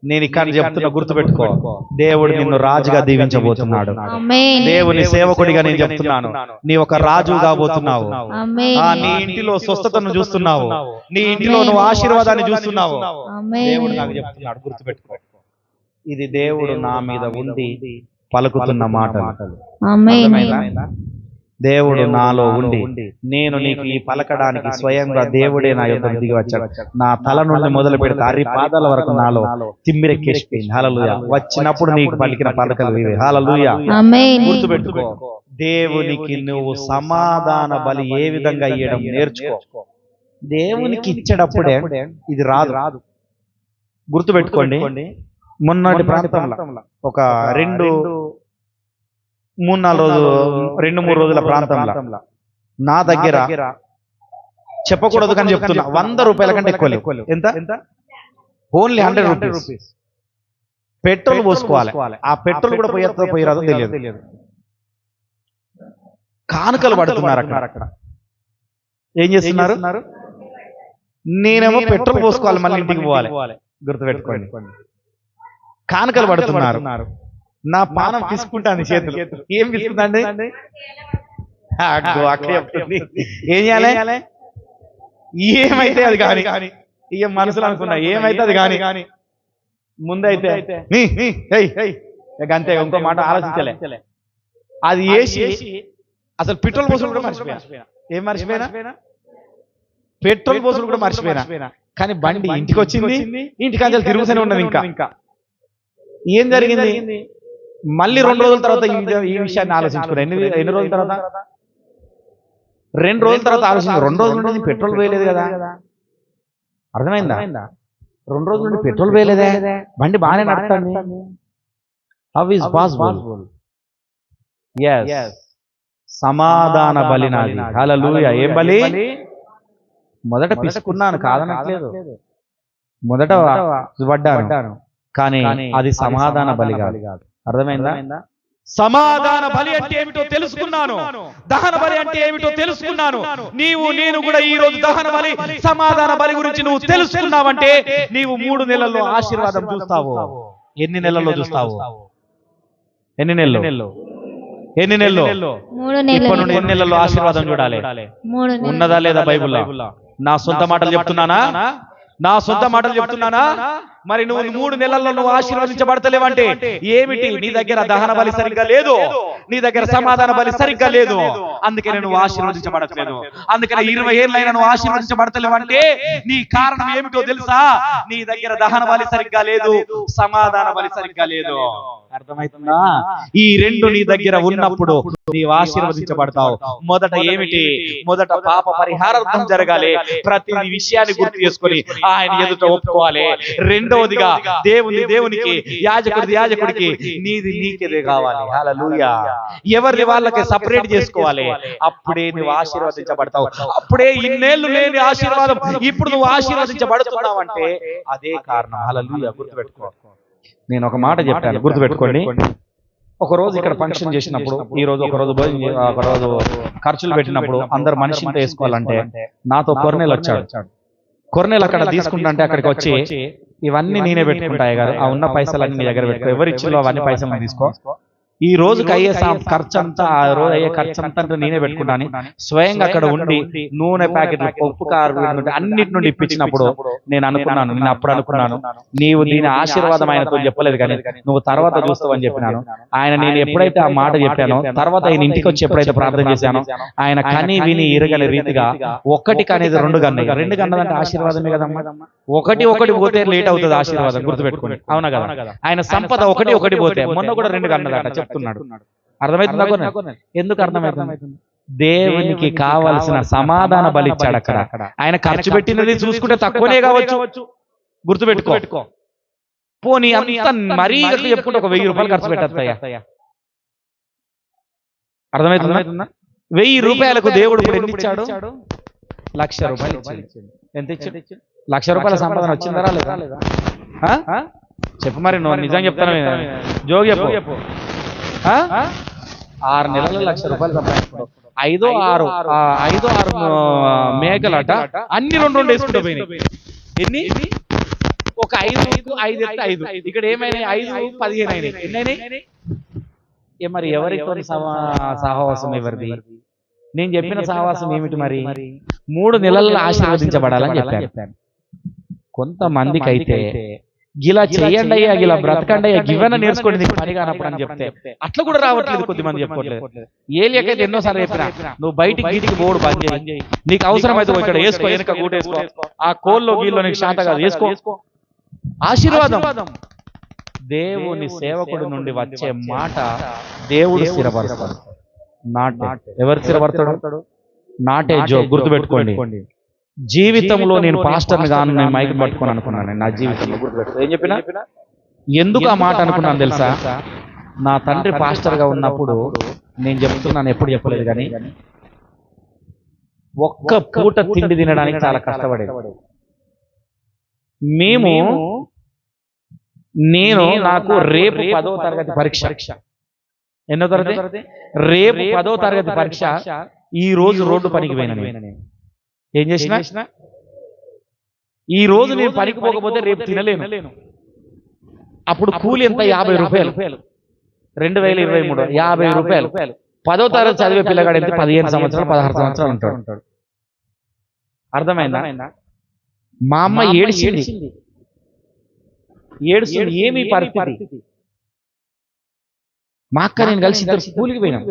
నేను ఇక్కడ చెప్తున్నా, గుర్తుపెట్టుకో, దేవుడు నిన్ను రాజుగా దీవించబోతున్నాడు. ఆమేన్. దేవుని సేవకుడిగా నేను చెప్తున్నాను, నీ ఒక రాజు కాబోతున్నావు. ఆమేన్. నీ ఇంటిలో స్వస్థతను చూస్తున్నావు, నీ ఇంటిలో నువ్వు ఆశీర్వాదాన్ని చూస్తున్నావు. ఆమేన్. దేవుడు నాకు చెప్తున్నాడు, గుర్తుపెట్టుకో, ఇది దేవుడు నా మీద ఉండి పలుకుతున్న మాటలు. ఆమేన్. అర్థమైందా? దేవుడు నాలో ఉండి నేను నీకు ఈ పలకడానికి స్వయంగా దేవుడే నా యొద్ద దిగి వచ్చాడు. నా తల నుండి మొదలు పెడితే అరి పాదాల వరకు నాలో తిమ్మిరెక్కేసిపోయింది. హల్లెలూయా. వచ్చినప్పుడు నీకు పలికిన పలకలు ఇవే. హల్లెలూయా. ఆమేన్. గుర్తుపెట్టుకో, దేవునికి నువ్వు సమాధాన బలి ఏ విధంగా ఇవ్వడం నేర్చుకో. దేవునికి ఇచ్చేటప్పుడే ఇది రాదు. గుర్తుపెట్టుకోండి, మొన్నటి ప్రాంతంలో ఒక 2-3 రోజుల ప్రాంతంలో నా దగ్గర చెప్పకూడదు కానీ చెప్తున్నా, 100 రూపాయల కంటే ఎక్కువ లేవు. ఎంత? ఓన్లీ 100 రూపీస్ పెట్రోల్ పోసుకోవాలి. ఆ పెట్రోల్ కూడా పోయిరాదో తెలియదు. కానుకలు పడుతున్నారు అక్కడ. ఏం చేస్తున్నారు? నేనేమో పెట్రోల్ పోసుకోవాలి, మళ్ళీ ఇంటికి పోవాలి. గుర్తుపెట్టుకోండి, కానుకలు పడుతున్నారు. నా పానం తీసుకుంటాను చేతులు. ఏం తీసుకుందండి? ఏం చేయాలి? ఏమైతే అది కానీ ఇక మనసులో అనుకున్నా, ఏమైతే అది కానీ ముందైతే అంతే. ఇంకో మాట ఆలోచించలే. అది వేసి అసలు పెట్రోల్ పోసులు కూడా మర్చిపోయినా. ఏం మర్చిపోయినా? పెట్రోల్ పోసులు కూడా మర్చిపోయినా. కానీ బండి ఇంటికి వచ్చింది, ఇంటికి అంచెలు తిరుగుతూనే ఉన్నది. ఇంకా ఏం జరిగింది? మళ్ళీ 2 రోజుల తర్వాత ఈ విషయాన్ని ఆలోచించుకున్నా. ఎన్ని రోజుల తర్వాత? 2 రోజుల తర్వాత ఆలోచించు. 2 రోజుల నుండి పెట్రోల్ వేయలేదు కదా. అర్థమైందా? 2 రోజుల నుండి పెట్రోల్ వేయలేదే, బండి బాగానే నడుస్తుంది. How is possible? yes, సమాధాన బలి నాది. హల్లెలూయా. ఏం బలి? మొదట పిసుకున్నాను, కాదనట్లేదు. మొదట పడ్డాను, కానీ అది సమాధాన బలి కాదు. అర్థమైందా? సమాధాన బలి అంటే ఏమిటో తెలుసుకున్నాను, దహన బలి అంటే ఏమిటో తెలుసుకున్నాను. నేను కూడా ఈ రోజు దహన బలి, సమాధాన బలి గురించి నువ్వు తెలుసుకున్నావంటే నీవు 3 నెలల్లో ఆశీర్వాదం చూస్తావు. ఎన్ని నెలల్లో చూస్తావు? ఎన్ని నెలలు? 3 నెలలు. ఇప్పటి నుండి ఎన్ని నెలల్లో ఆశీర్వాదం చూడాలి? 3 నెలలు. ఉన్నదా లేదా బైబిల్లో? నా సొంత మాటలు చెప్తున్నానా? మరి నువ్వు 3 నెలల్లో నువ్వు ఆశీర్వదించబడతలేవంటే ఏమిటి? నీ దగ్గర దహన బలి సరిగ్గా లేదు, నీ దగ్గర సమాధాన బలి సరిగ్గా లేదు. అందుకనే నువ్వు ఆశీర్వదించబడట్లేదు. అందుకనే 20 ఏళ్ళైనా నువ్వు ఆశీర్వదించబడతలేవంటే నీ కారణం ఏమిటో తెలుసా? నీ దగ్గర దహన బలి సరిగ్గా లేదు, సమాధాన బలి సరిగ్గా లేదు. అర్థమవుతుందా? ఈ 2 నీ దగ్గర ఉన్నప్పుడు నీవు ఆశీర్వదించబడతావు. మొదట ఏమిటి? మొదట పాప పరిహారార్థం జరగాలి. ప్రతి విషయాన్ని గుర్తు చేసుకొని ఆయన ఎదుట ఒప్పుకోవాలి. రెండవదిగా దేవునికి, యాజకుడికి నీది నీకేదే కావాలి. హల్లెలూయా. ఎవరిది వాళ్ళకి సపరేట్ చేసుకోవాలి. అప్పుడే నువ్వు ఆశీర్వదించబడతావు. అప్పుడే ఇన్నేళ్లు లేని ఆశీర్వాదం ఇప్పుడు నువ్వు ఆశీర్వదించబడుతున్నావంటే అదే కారణం. హల్లెలూయా. గుర్తుపెట్టుకో, నేను ఒక మాట చెప్పాను, గుర్తుపెట్టుకోండి. ఒక రోజు ఇక్కడ ఫంక్షన్ చేసినప్పుడు, ఈ రోజు ఒక రోజు ఖర్చులు పెట్టినప్పుడు అందరు మనిషిని వేసుకోవాలంటే నాతో కొర్నేలు వచ్చాడు. కొర్నేలు అక్కడ తీసుకుంటా అక్కడికి వచ్చి, ఇవన్నీ నేనే పెట్టుకుంటాయి గారు, ఆ ఉన్న పైసలన్నీ నీ దగ్గర పెట్టుకో, ఎవరు ఇచ్చిలో అవన్నీ పైసలు తీసుకో, ఈ రోజుకి అయ్యే ఖర్చు అంతా, ఆ రోజు అయ్యే ఖర్చు అంతా నేనే పెట్టుకుంటాను. స్వయంగా అక్కడ ఉండి నూనె ప్యాకెట్లు, పప్పు, కారు అన్నిటి నుండి ఇప్పించినప్పుడు నేను అప్పుడు అనుకున్నాను, నీవు దీని ఆశీర్వాదం ఆయనతో చెప్పలేదు కానీ నువ్వు తర్వాత చూస్తావని చెప్పినాను. నేను ఎప్పుడైతే ఆ మాట చెప్పానో, తర్వాత ఆయన ఇంటికి వచ్చి ఎప్పుడైతే ప్రార్థన చేశానో, ఆయన కని విని ఇరగని రీతిగా ఒకటి కనేది 2 గన్నది. 2 గన్నదంటే ఆశీర్వాదమే కదమ్మా. ఒకటి పోతే లేట్ అవుతుంది ఆశీర్వాదం. గుర్తుపెట్టుకోండి. అవునా కదా? ఆయన సంపద ఒకటి పోతే మొన్న కూడా 2 గన్నదట చెప్తున్నాడు. అర్థమవుతుందా? ఎందుకు అర్థమవుతుంది? దేవునికి కావలసిన సమాధాన బలి ఇచ్చాడు అక్కడ. ఆయన ఖర్చు పెట్టినది చూసుకుంటే తక్కువనే కావచ్చు. గుర్తుపెట్టుకో. పోనీ అంత మరీ చెప్పుకుంటే ఒక 1000 రూపాయలు ఖర్చు పెట్టేస్తాయా? అర్థమవుతుందా? 1000 రూపాయలకు దేవుడు ఇప్పుడు ఎన్ని ఇచ్చాడు? 1,00,000 రూపాయలు ఇచ్చాడు. ఎంత ఇచ్చాడు? 1,00,000 రూపాయల సంపాదన వచ్చిందా లేదా? చెప్పు మరి, నువ్వు నిజంగా చెప్తాను, జోగి చెప్పు. 6 నెలల్లో 1,00,000 రూపాయలు సంపాదించుకుంటావు. 5-6 మేకలట అన్ని 2 వేసుకుంటూ పోయినాయి. ఎన్ని? ఒక 5 ఎత్తే 5, ఇక్కడ ఏమైనాయి 5 15 అయినాయి. ఎన్నైనాయి? మరి ఎవరితో సహవాసం ఎవరిది? నేను చెప్పిన సహవాసం ఏమిటి మరి? 3 నెలల్లో ఆశీర్వదించబడాలని చెప్పాను. కొంతమందికి అయితే గిలా చేయండి అయ్యా, గిలా బ్రతకండి అయ్యా, గివన్న నేర్చుకోండి నీకు పని కానప్పుడు అని చెప్తే అట్లా కూడా రావట్లేదు. కొద్దిమంది చెప్పుకోవట్లేదు. ఏలియాకైతే ఎన్నోసార్లు చెప్పినా, నువ్వు బయటికి గీటికి పోడు బంద్ చేయి, నీకు అవసరమైతే ఇక్కడ వేసుకో, వెనక గూటేసుకో, ఆ కోల్లో గీల్లో నీకు శాంత కాదు, వేసుకో. ఆశీర్వాదం దేవుని సేవకుడి నుండి వచ్చే మాట దేవుడు స్థిరపరుస్తాడు. నాటే ఎవరు స్థిరపడతాడు? నాటే జో. గుర్తుపెట్టుకోండి, జీవితంలో నేను పాస్టర్ని గాను, నేను మైక్ పట్టుకొని అనుకున్నాను నా జీవితంలో. గుర్తుపెట్టుకో. ఏం చెప్పినా? ఎందుకు ఆ మాట అనుకున్నాను తెలుసా? నా తండ్రి పాస్టర్ గా ఉన్నప్పుడు నేను చెప్తున్నాను, ఎప్పుడు చెప్పలేదు కానీ, ఒక్క పూట తిండి తినడానికి చాలా కష్టపడేది. నాకు రేపు 10వ తరగతి పరీక్ష. ఎన్నో తరగతి? రేపు 10వ తరగతి పరీక్ష. ఈ రోజు రోడ్డు పనికి పోయినా. నేను ఏం చేసినా? ఈ రోజు నేను పనికి పోకపోతే రేపు తినలేను. అప్పుడు కూలి ఎంత? 50 రూపాయలు. 2023 50 రూపాయలు. 10వ తరగతి చదివే పిల్లగాడు ఎంత? 15 సంవత్సరాలు 16 సంవత్సరాలు ఉంటాడు. అర్థమైందా? మా అమ్మ ఏడిచింది. ఏమి పరిస్థితి? మా అక్క నేను కలిసి ఇద్దరు కూలికి పోయినాం.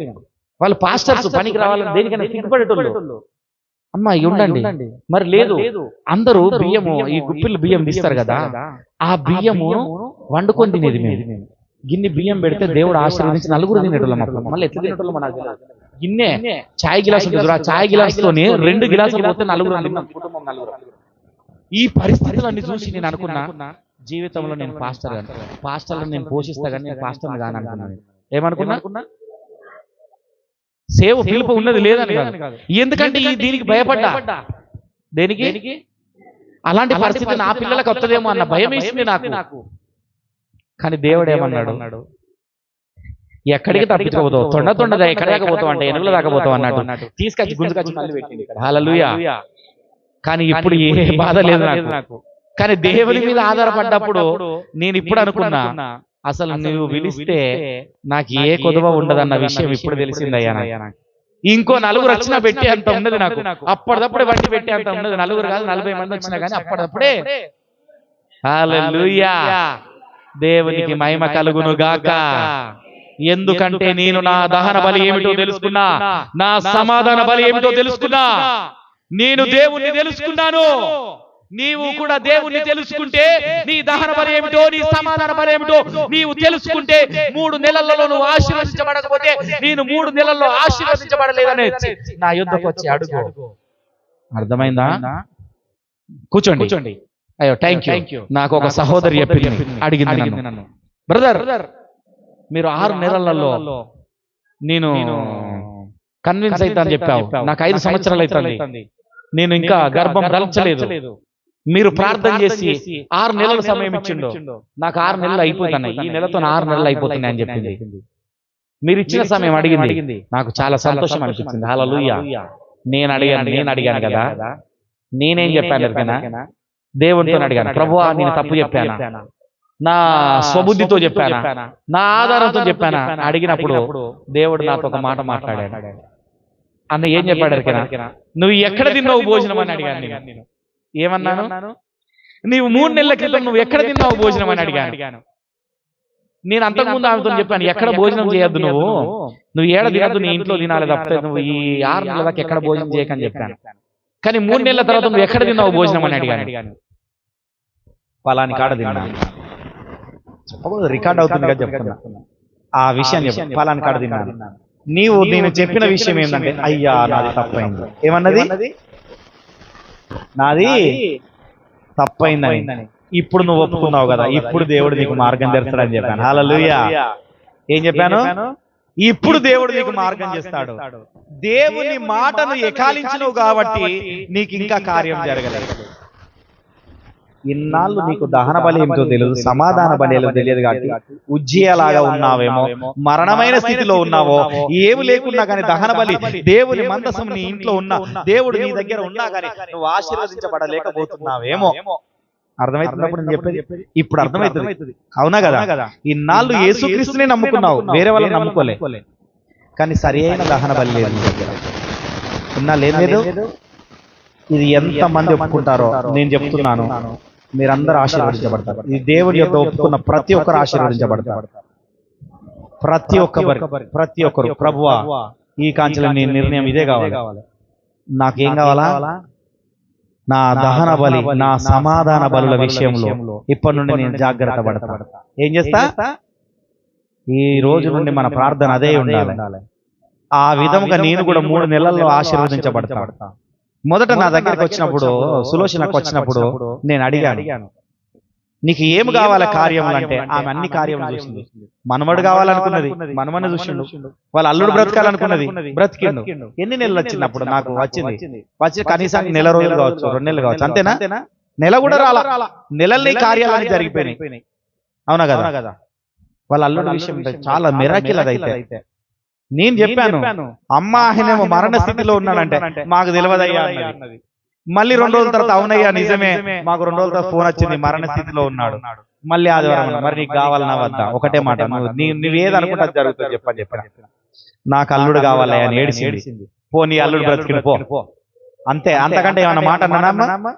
వాళ్ళు పాస్టర్స్, పనికి రావాలని దేనికైనా సిగ్గుపడేటోళ్ళు. అమ్మ ఉండండి. మరి లేదు, అందరూ బియ్యము, ఈ గుప్పిళ్ళు బియ్యం తీస్తారు కదా, ఆ బియ్యము వండుకొని తినేది మేము. గిన్నె బియ్యం పెడితే దేవుడు ఆశీర్వదించి 4 తినేటోళ్ళం. మళ్ళీ ఎట్లా తినేటోళ్ళం నాకు గిన్నె చాయ్ గిలాస్ ఉంటుంది, ఆ చాయ్ గిలాస్ తోని 2 గిలాసులు పోతే 4 తిన్నాం, కుటుంబం 4. ఈ పరిస్థితులన్నీ చూసి నేను అనుకున్నా, జీవితంలో నేను పాస్టర్లను నేను పోషిస్తా కానీ నేను పాస్టర్ని కాను అనుకున్నాను. ఏమనుకున్నా? సేవ పిలుపు ఉన్నది లేదని కాదు, ఎందుకంటే దీనికి భయపడ్డా. దేనికి? అలాంటి పరిస్థితి నా పిల్లలకు వస్తుందేమో అన్న భయం వేసింది నాకు. కానీ దేవుడు ఏమన్నాడు? ఎక్కడికి తప్పించుకోబోతావు? తొండదా ఎక్కడ దాకపోతావు అంటే ఎనుగుల దాకపోతావు అన్నట్టు తీసుకొచ్చి గుంజుకొచ్చి మళ్ళీ పెట్టింది. హల్లెలూయా. కానీ ఇప్పుడు ఏ బాధ లేదు నాకు. కానీ దేవుని మీద ఆధారపడ్డప్పుడు నేను ఇప్పుడు అనుకున్నా, అసలు నువ్వు పిలిస్తే నాకు ఏ కొదువ ఉండదన్న విషయం ఇప్పుడు తెలిసిందయ్యా. ఇంకో 4 వచ్చినా పెట్టి అంత ఉన్నది నాకు. అప్పటిదప్పుడే వడ్డీ పెట్టి అంత ఉన్నది. 4 కాదు 40 మంది వచ్చినా కానీ అప్పటిదప్పుడే. హల్లెలూయా. దేవునికి మహిమ కలుగును గాక. ఎందుకంటే నేను నా దహన బలి ఏమిటో తెలుసుకున్నా, నా సమాధాన బలి ఏమిటో తెలుసుకున్నా. నేను దేవుణ్ణి తెలుసుకున్నాను. నీవు కూడా దేవుణ్ణి తెలుసుకుంటే, నీ దహన బలి ఏమిటో, నీ సమాధాన బలి ఏమిటో నీవు తెలుసుకుంటే, 3 నెలల్లో నువ్వు ఆశీర్వదించబడకపోతే, నేను 3 నెలల్లో ఆశీర్వదించబడలేదనే నా యుద్ధకు వచ్చి అడుగు. అర్థమైందా? కూర్చోండి. అయ్యో థ్యాంక్ యూ. నాకు ఒక సహోదరి అడిగింది నన్ను, బ్రదర్ మీరు 6 నెలలలో నేను కన్విన్స్ అవుతా అని చెప్పావు, నాకు 5 సంవత్సరాలు అవుతుంది, నేను ఇంకా గర్భం ధరించలేదు. మీరు ప్రార్థన చేసి 6 నెలల సమయం ఇచ్చిండు, నాకు 6 నెలలు అయిపోతున్నాయి, ఈ నెలతో 6 నెలలు అయిపోతున్నాయి అని చెప్పింది. మీరు ఇచ్చిన సమయం అడిగింది, నాకు చాలా సంతోషం అనిపించింది. హల్లెలూయా. నేను అడిగాను కదా, నేనేం చెప్పాను ఎరికనా? దేవునితో అడిగాను, ప్రభువా నేను తప్పు చెప్పానా, నా స్వబుద్ధితో చెప్పానా, నా ఆధారంతో చెప్పానా? అడిగినప్పుడు దేవుడు నాతో ఒక మాట మాట్లాడాడు. అన్న ఏం చెప్పాడు ఎరికనా? నువ్వు ఎక్కడ తిన్నావు భోజనం అని అడిగాను నేను. ఏమన్నాను? నీవు 3 నెలల క్రితం నువ్వు ఎక్కడ తిన్నావు భోజనం అని అడిగాను. నేను అంతకుముందు ఆమెతో చెప్పాను, ఎక్కడ భోజనం చేయొద్దు, నువ్వు ఏడ తినద్దు, నీ ఇంట్లో తినాలి తప్పితే నువ్వు ఈ 6 నెలల దాకా ఎక్కడ భోజనం చేయకని చెప్పాను. కానీ 3 నెలల తర్వాత నువ్వు ఎక్కడ తిన్నావు భోజనం అని అడిగాను. పలాని కాడ తిన్నా. రికార్డ్ అవుతుంది కదా చెప్తున్నా, ఆ విషయం చెప్పు. పలాని కాడ తిన్నాను. నేను చెప్పిన విషయం ఏంటంటే, అయ్యా నాది తప్పైంది. ఏమన్నది? నాది తప్పైందని. ఇప్పుడు నువ్వు ఒప్పుకున్నావు కదా, ఇప్పుడు దేవుడు నీకు మార్గం తెరుస్తాడని చెప్పాను. హల్లెలూయా. ఏం చెప్పాను? ఇప్పుడు దేవుడు నీకు మార్గం చేస్తాడు. దేవుని మాటను ఎకాలించినవు కాబట్టి నీకు ఇంకా కార్యం జరగలేదు. ఇన్నాళ్ళు నీకు దహన బలి ఏమిటో తెలియదు, సమాధాన బలి ఏదో తెలియదు కాబట్టి ఉజ్జీయలాగా ఉన్నావేమో, మరణమైన స్థితిలో ఉన్నావో, ఏమి లేకున్నా కానీ దహన బలి దేవుని మందసం నీ ఇంట్లో ఉన్నా, దేవుడు నీ దగ్గర ఉన్నా కానీ నువ్వు ఆశీర్వదించబడలేకపోతున్నావేమో. అర్థమవుతున్నప్పుడు నేను చెప్పేది ఇప్పుడు అర్థమవుతుంది. అవునా కదా? ఇన్నాళ్ళు యేసుక్రీస్తునే నమ్ముకున్నావు, వేరే వాళ్ళని నమ్ముకోలే. కానీ సరి అయిన దహన బలి లేదు నీ దగ్గర. ఇన్నాళ్ళు ఏం లేదు. ఇది ఎంత మంది ఒప్పుకుంటారో నేను చెప్తున్నాను, మీరందరూ ఆశీర్వదించబడతారు. ఈ దేవుడి యొక్క ఒప్పుకున్న ప్రతి ఒక్కరు ఆశీర్వదించబడతారు. ప్రతి ఒక్కరు ప్రభువా ఈ కాంచెల నీ నిర్ణయం ఇదే కావాలి, నాకేం కావాలా? నా దహన బలి, నా సమాధాన బలుల విషయంలో ఇప్పటి నుండి నేను జాగ్రత్త పడతా. ఏం చేస్తా? ఈ రోజు నుండి మన ప్రార్థన అదే ఉండాలి. ఆ విధముగా నేను కూడా 3 నెలల్లో ఆశీర్వదించబడతా. మొదట నా దగ్గరికి వచ్చినప్పుడు, సులోచనకు వచ్చినప్పుడు నేను అడిగాను, నీకు ఏం కావాలి కార్యములు అంటే, ఆమె అన్ని కార్యములు చూసింది. మనవడు కావాలనుకున్నది, మనమని చూసిండు. వాళ్ళ అల్లుడు బ్రతకాలనుకున్నది, బ్రతికిండు. ఎన్ని నెలలు వచ్చినప్పుడు నాకు వచ్చి కనీసం నెల రోజులు కావచ్చు, 2 నెలలు కావచ్చు, అంతేనా? నెల కూడా రాలా. నెలల్ని కార్యాలన్నీ జరిగిపోయినాయి. అవునా కదా? వాళ్ళ అల్లుడు విషయం చాలా మిరాకిల్ అదైతే. నేను చెప్పాను, అమ్మ ఆయనేమో మరణ స్థితిలో ఉన్నాడంటే మాకు తెలియదయ్యా అన్నది. మళ్ళీ 2 రోజుల తర్వాత అవునయ్యా నిజమే, మాకు 2 రోజుల తర్వాత ఫోన్ వచ్చింది, మరణ స్థితిలో ఉన్నాడు. మళ్ళీ ఆదివారం మరి నీకు కావాలన్నా వద్దా? ఒకటే మాట, నువ్వేది అనుకుంటే అది జరుగుతుంది చెప్పాను. నాకు అల్లుడు కావాలయ్యా అని ఏడిసింది. పో నీ అల్లుడు బ్రతికిన పో, అంతే. అంతకంటే ఏమన్నా మాట అన్నానమ్మా?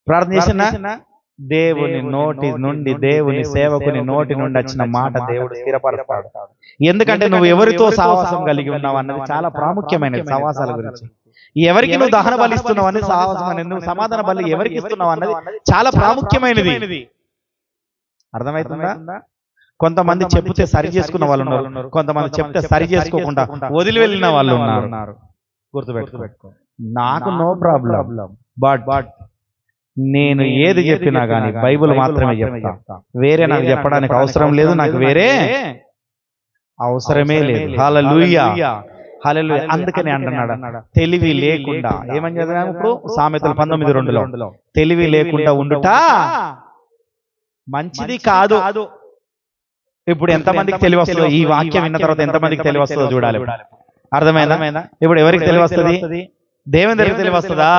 ప్రార్థన చేసినా దేవుని నోటి నుండి, దేవుని సేవకుని నోటి నుండి వచ్చిన మాట దేవుడు స్థిరపడతాడు. ఎందుకంటే నువ్వు ఎవరితో సహవాసం కలిగి ఉన్నావు అన్నది చాలా ప్రాముఖ్యమైనది. సహవాసాల గురించి ఎవరికి నువ్వు దహన బలి ఇస్తున్నావు అనేది సహవాసం అనేది, నువ్వు సమాధాన బలి ఎవరికి ఇస్తున్నావు అన్నది చాలా ప్రాముఖ్యమైనది. అర్థమవుతుందా? కొంతమంది చెప్తే సరి చేసుకున్న వాళ్ళు ఉన్నారు, కొంతమంది చెప్తే సరి చేసుకోకుండా వదిలి వెళ్ళిన వాళ్ళు ఉన్నారు. గుర్తుపెట్టుకో. నాకు నో ప్రాబ్లం, బట్ నేను ఏది చెప్పినా గానీ బైబిల్ మాత్రమే చెప్తా. వేరే నాకు చెప్పడానికి అవసరం లేదు, నాకు వేరే అవసరమే లేదు. హల్లెలూయా, హల్లెలూయా. అందుకని అంటున్నాడు, తెలివి లేకుండా ఏమని చదివాము ఇప్పుడు? సామెతలు 19:2 తెలివి లేకుండా ఉండుట మంచిది కాదు. ఇప్పుడు ఎంతమందికి తెలివి వస్తుందో, ఈ వాక్యం విన్న తర్వాత ఎంతమందికి తెలివి వస్తుందో చూడాలి. అర్థమైందా? ఇప్పుడు ఎవరికి తెలివి వస్తుంది? దేవుని దగ్గరికి తెలివి వస్తుందా?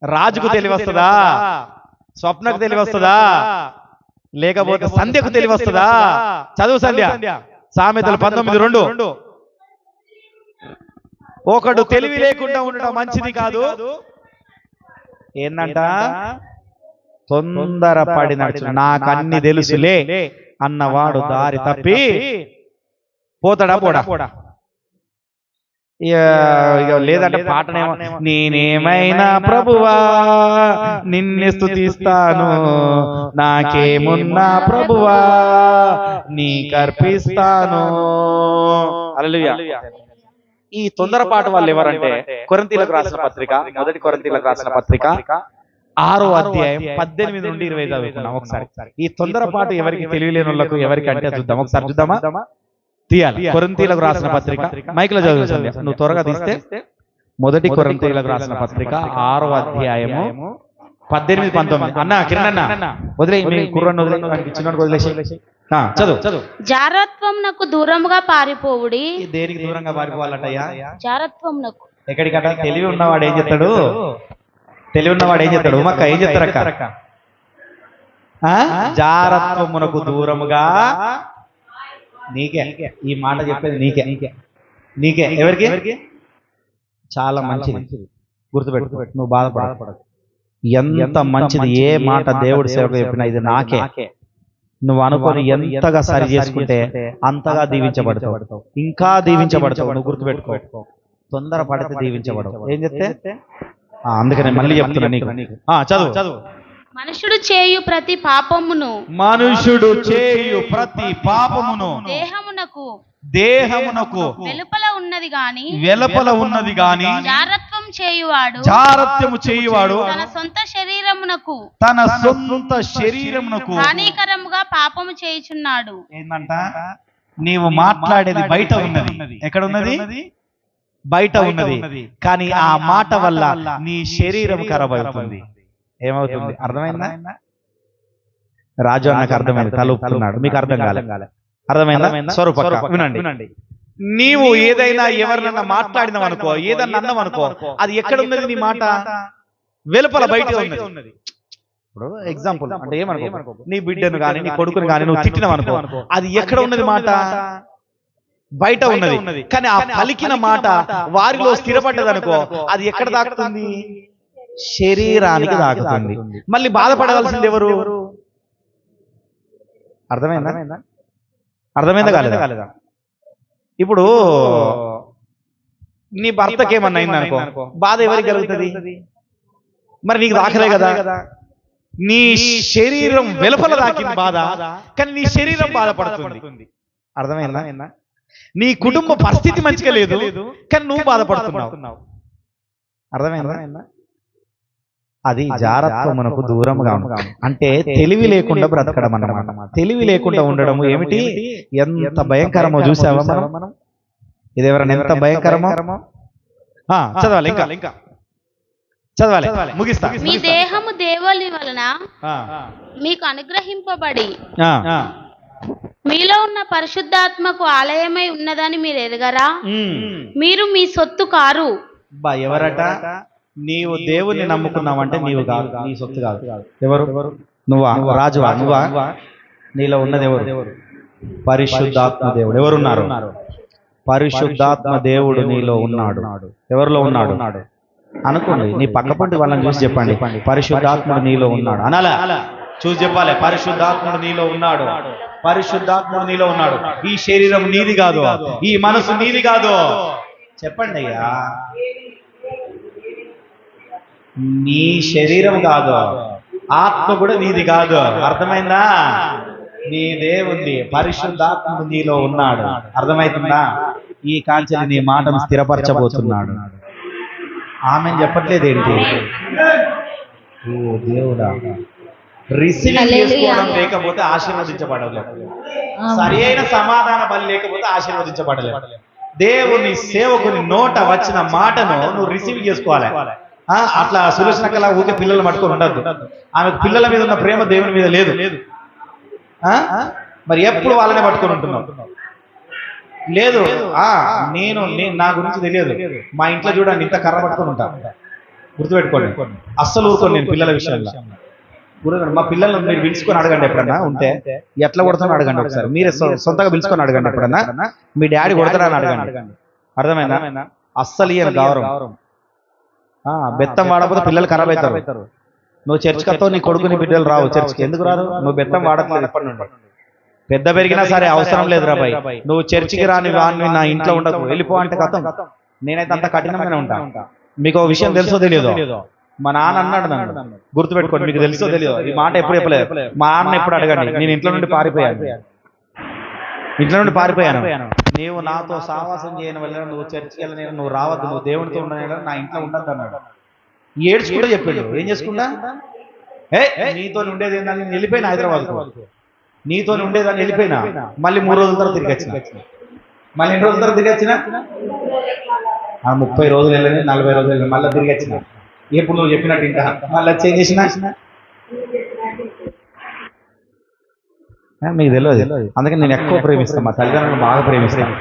రాజుకు తెలివి వస్తుందా? స్వప్నకు తెలివి వస్తుందా? లేకపోతే సంధ్యకు తెలివి వస్తుందా? చదువు సంధ్య. సామెతలు 19:2 ఒకడు తెలివి లేకుండా ఉండడం మంచిది కాదు. ఏందంట? తొందరపడి నడుచు, నాకన్ని తెలుసులే అన్నవాడు దారి తప్పి పోతాడా? పోడా. లేదంటే పాటనేమో, నేనేమైనా ప్రభువా నిన్నే స్తుతిస్తాను, నాకేమున్నా ప్రభువా నీకర్పిస్తాను. హల్లెలూయా. ఈ తొందరపాటు వాళ్ళు ఎవరంటే, కొరింథీయులకు రాసిన పత్రిక, మొదటి కొరింథీయులకు రాసిన పత్రిక 6వ అధ్యాయం 18 నుండి 20 చదువుకున్నాం ఒకసారి. ఈ తొందరపాటు ఎవరికి తెలియలేని వాళ్ళకు ఎవరికి అంటే చూద్దాం. ఒకసారి చూద్దామా? తీయాలి. కొరింథీయులకు రాసిన పత్రిక మైక్లో చదువుతుంది, నువ్వు త్వరగా తీస్తే. మొదటి కొరింథీయులకు రాసిన పత్రిక 6వ అధ్యాయము 18-19. అన్న కిరణ్ అన్న వదిలే, మీ కుర్రను వదిలేసి చదువు. జారత్వమునకు దూరముగా పారిపోవుడి. దేనికి దూరంగా పారిపోవాలటయ్యా? జారత్వమునకు. ఎక్కడికట? తెలివి ఉన్నవాడు ఏం చెప్తాడు? ఉమక్క ఏం చెప్తారక్క? జారత్వమునకు దూరముగా. నీకే ఈ మాట చెప్పేది, నీకే. ఎవరికి? చాలా మంచిది. గుర్తుపెట్టు, నువ్వు బాధపడదు. ఎంత మంచిది ఏ మాట దేవుడి సేవకు చెప్పినా ఇది నాకే. నువ్వు అనుకొని ఎంతగా సరి చేసుకుంటే అంతగా దీవించబడతావు, ఇంకా దీవించబడతావు. నువ్వు గుర్తుపెట్టుకో, తొందర పడితే దీవించబడవు. ఏం చెప్తే అందుకనే మళ్ళీ చెప్తున్నా నీకు. చదువు. మనుషుడు చేయు ప్రతి పాపమును దేహమునకు వెలుపల ఉన్నది గాని జారత్వము చేయువాడు తన సొంత శరీరమునకు హానికరముగా పాపము చేయుచున్నాడు. ఏందంట? నీవు మాట్లాడేది బయట ఉన్నది. ఎక్కడ ఉన్నది? బయట ఉన్నది. కానీ ఆ మాట వల్ల నీ శరీరం ఖరాబ్ అవుతుంది. ఏమవుతుంది? అర్థమైందా? రాజు అన్నకు అర్థమైంది, తలుపుతున్నాడు. మీకు అర్థం కాలే. అర్థమైందా? స్వరూపక్క వినండి. నీవు ఏదైనా ఎవరినన్నా మాట్లాడినావు అనుకో, ఏదన్నా అన్నావు అనుకో, అది ఎక్కడ ఉన్నది? నీ మాట వెలుపల బయట ఉన్నది. ఇప్పుడు ఎగ్జాంపుల్ అంటే ఏమనుకో, నీ బిడ్డను కానీ నీ కొడుకును కానీ నువ్వు తిట్టినవనుకో, అది ఎక్కడ ఉన్నది మాట? బయట ఉన్నది. కానీ ఆ పలికిన మాట వారిలో స్థిరపడ్డది అనుకో, అది ఎక్కడ దాకుతుంది? శరీరానికి దాకుతుంది. మళ్ళీ బాధపడవలసింది ఎవరు? అర్థమైందా కాలేదా? ఇప్పుడు నీ భర్తకి ఏమన్నా అయిందనుకో, బాధ ఎవరికి కలుగుతుంది? మరి నీకు దాకలే కదా. నీ శరీరం వెలుపల దాకింది బాధ, కానీ నీ శరీరం బాధపడుతుంది. అర్థమైందా? నీ కుటుంబ పరిస్థితి మంచిగా లేదు, కానీ నువ్వు బాధపడుతున్నావు. అర్థమైందా? అది జారత్వమునకు దూరంగా ఉండడం. అంటే తెలివి లేకుండా బ్రతకడం అన్నమాట. తెలివి లేకుండా ఉండడం ఏమిటి? ఎంత భయంకరమో చూసావా మనం? ఇది ఎవరైనా ఎంత భయంకరమో చదవాలి, ఇంకా చదవాలి, ముగిస్తా. మీ దేహము దేవుని వలన మీకు అనుగ్రహింపబడి మీలో ఉన్న పరిశుద్ధాత్మకు ఆలయమై ఉన్నదని మీరు ఎరగరా? మీరు మీ సొత్తు కారు. ఎవరట? నీవు దేవుని నమ్ముకున్నావంటే నీవు కాదు, నీ సొత్తు కాదు. ఎవరు? నువ్వా? రాజువా? నువ్వా? నీలో ఉన్నది ఎవరు? పరిశుద్ధాత్మ దేవుడు. ఎవరున్నారు? పరిశుద్ధాత్మ దేవుడు నీలో ఉన్నాడు. ఎవరిలో ఉన్నాడు అనుకోండి. నీ పక్క పంటి వాళ్ళని చూసి చెప్పండి, పరిశుద్ధాత్ముడు నీలో ఉన్నాడు అనాలా? చూసి చెప్పాలి, పరిశుద్ధాత్ముడు నీలో ఉన్నాడు. పరిశుద్ధాత్ముడు నీలో ఉన్నాడు. ఈ శరీరం నీది కాదు, ఈ మనసు నీది కాదు. చెప్పండి అయ్యా, నీ శరీరం కాదు, ఆత్మ కూడా నీది కాదు. అర్థమైందా? నీ దేవుంది, పరిశుద్ధాత్ముడు నీలో ఉన్నాడు. అర్థమవుతుందా? ఈ కాంచెని నీ మాటను స్థిరపరచబోతున్నాడు. ఆమె చెప్పట్లేదు ఏంటి? ఓ దేవుడా, రిసీవ్ చేసుకోవడం లేకపోతే ఆశీర్వదించబడలేదు. సరి అయిన సమాధాన బలి లేకపోతే ఆశీర్వదించబడలేదు. దేవుని సేవకుని నోట వచ్చిన మాటను నువ్వు రిసీవ్ చేసుకోవాలి. అట్లా సురేష్నకలా ఊకే పిల్లలు పట్టుకొని ఉండద్దు. ఆమెకు పిల్లల మీద ఉన్న ప్రేమ దేవుని మీద లేదు. మరి ఎప్పుడు వాళ్ళనే పట్టుకొని ఉంటున్నావు? లేదు. నేను నా గురించి తెలియదు. మా ఇంట్లో చూడండి, ఇంత కర్ర పట్టుకొని ఉంటా. గుర్తుపెట్టుకోండి, అస్సలు ఊరుకోండి నేను పిల్లల విషయంలో. మా పిల్లలను మీరు పిలుచుకొని అడగండి, ఎప్పుడన్నా ఉంటే ఎట్లా కొడుతున్నా అడగండి ఒకసారి. మీరే సొంతగా పిలుచుకొని అడగండి, ఎప్పుడన్నా మీ డాడీ కొడతారా అని అడగండి. అర్థమైందా? అస్సలు ఇయ్యను గౌరవం. బెత్తం వాడకపోతే పిల్లలు ఖరాబ్ అవుతారు. నువ్వు చర్చికి వస్తావు, నీ కొడుకుని బిడ్డలు రావు చర్చికి. ఎందుకు రాదు? నువ్వు బెత్తం వాడట్లేదు ఎప్పటి నుండి. పెద్ద పెరిగినా సరే అవసరం లేదు రా బాయ్, నువ్వు చర్చికి రాని వాడిని నా ఇంట్లో ఉండకు, వెళ్ళిపో అంటే కథం. నేనైతే అంత కఠినంగానే ఉంటా. మీకు విషయం తెలుసో తెలియదు, మా నాన్న అన్నాడు నన్ను, గుర్తుపెట్టుకోండి, మీకు తెలుసో తెలియదు, ఈ మాట ఎప్పుడు చెప్పలేదు. మా నాన్న ఎప్పుడు అడగండి, నేను ఇంట్లో నుండి పారిపోయాను. నీవు నాతో సావాసం చేయని వల్ల నువ్వు చర్చికి వెళ్ళని, నువ్వు రావద్దు, నువ్వు దేవునితో ఉండని, నా ఇంట్లో ఉండద్దు అన్నాడు. ఏడ్చుకుంటూ చెప్పాడు. ఏం చేసుకుంటా? నీతో ఉండేది ఏంటని నేను వెళ్ళిపోయినా హైదరాబాద్కు. నీతో ఉండేదాన్ని వెళ్ళిపోయినా, మళ్ళీ 3 రోజుల తర్వాత తిరిగి వచ్చిన. మళ్ళీ ఎన్ని రోజుల తర్వాత తిరిగి వచ్చిన? 30 రోజులు వెళ్ళని, 40 రోజులు వెళ్ళి మళ్ళీ తిరిగి వచ్చిన. ఎప్పుడు నువ్వు చెప్పినట్టు ఇంకా మళ్ళీ వచ్చి ఏం చేసిన? మీకు తెలియదు. అందుకని నేను ఎక్కువ ప్రేమిస్తాను, మా తల్లిదండ్రులను బాగా ప్రేమిస్తాను.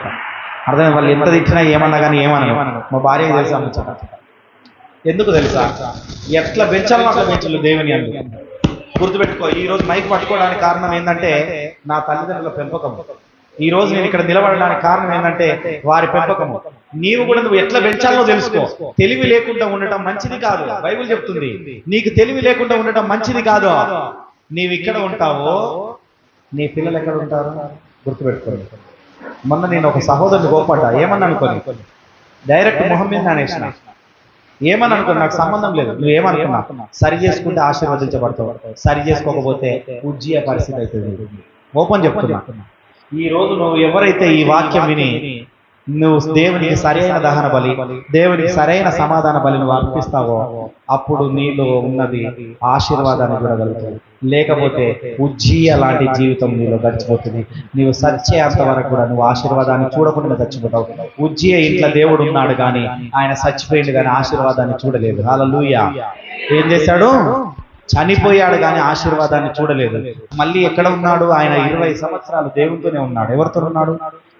అర్థమైంది? వాళ్ళు ఎంత తెచ్చినా ఏమన్నా కానీ ఏమన్నా. మా భార్యకి తెలుసా ముచ్చట. ఎందుకు తెలుసా? ఎట్లా పెంచాలో అట్లా పెంచలేదు దేవుని అందుకు. గుర్తుపెట్టుకో, ఈ రోజు మైక్ పట్టుకోవడానికి కారణం ఏంటంటే నా తల్లిదండ్రుల పెంపకం. ఈ రోజు నేను ఇక్కడ నిలబడడానికి కారణం ఏంటంటే వారి పెంపకము. నీవు కూడా నువ్వు ఎట్లా పెంచాలో తెలుసుకో. తెలివి లేకుండా ఉండటం మంచిది కాదు, బైబిల్ చెప్తుంది. నీకు తెలివి లేకుండా ఉండటం మంచిది కాదు. నీవు ఇక్కడ ఉంటావో నీ పిల్లలు ఎక్కడ ఉంటారు? గుర్తుపెట్టుకోండి. మొన్న నేను ఒక సహోదరుని కోపడ్డా, ఏమన్నా అనుకోని డైరెక్ట్ మొహం మీద అనేసిన. ఏమని అనుకున్నా, నాకు సంబంధం లేదు. నువ్వు ఏమనుకున్నా, సరి చేసుకుంటే ఆశీర్వదించబడతావు, సరి చేసుకోకపోతే ఉజ్జీయ పరిస్థితి అవుతుంది. ఓపెన్ చెప్తున్నా. ఈ రోజు నువ్వు ఎవరైతే ఈ వాక్యం విని నువ్వు దేవునికి సరైన దహన బలి, దేవునికి సరైన సమాధాన బలి నువ్వు అర్పిస్తావో అప్పుడు నీలో ఉన్నది ఆశీర్వాదాన్ని చూడగలుగుతావు. లేకపోతే ఉజ్జీయ లాంటి జీవితం నీలో గడిచిపోతుంది. నీవు సచ్చేంత వరకు కూడా నువ్వు ఆశీర్వాదాన్ని చూడకుండా చచ్చిపోతావు. ఉజ్జీయ ఇంట్లో దేవుడు ఉన్నాడు కానీ ఆయన చచ్చిపోయింది కానీ ఆశీర్వాదాన్ని చూడలేదు. హల్లెలూయా. ఏం చేశాడు? చనిపోయాడు కానీ ఆశీర్వాదాన్ని చూడలేదు. మళ్ళీ ఎక్కడ ఉన్నాడు? ఆయన 20 సంవత్సరాలు దేవునితోనే ఉన్నాడు. ఎవరితో ఉన్నాడు?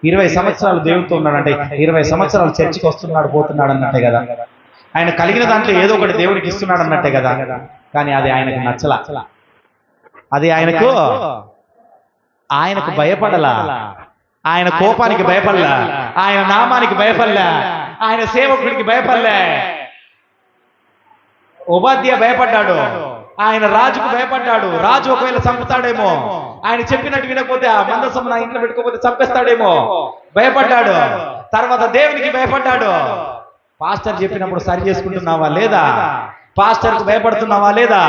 20 సంవత్సరాలు దేవునితో ఉన్నాడు. అంటే 20 సంవత్సరాలు చర్చికి వస్తున్నాడు, పోతున్నాడు అన్నట్టే కదా. ఆయన కలిగిన దాంట్లో ఏదో ఒకటి దేవుడికి ఇస్తున్నాడు అన్నట్టే కదా. కానీ అది ఆయనకు నచ్చలా. అది ఆయనకు భయపడలా. ఆయన కోపానికి భయపడలా, ఆయన నామానికి భయపడలా, ఆయన సేవకుడికి భయపడలే. ఉపాధ్యాయ భయపడ్డాడు, ఆయన రాజుకు భయపడ్డాడు. రాజు ఒకవేళ చంపుతాడేమో, ఆయన చెప్పినట్టు వినకపోతే ఆ మందసం నా ఇంట్లో పెట్టుకోకపోతే చంపేస్తాడేమో భయపడ్డాడు. తర్వాత దేవునికి భయపడ్డాడు. పాస్టర్ చెప్పినప్పుడు సరి చేసుకుంటున్నావా లేదా? పాస్టర్కు భయపడుతున్నావా లేదా?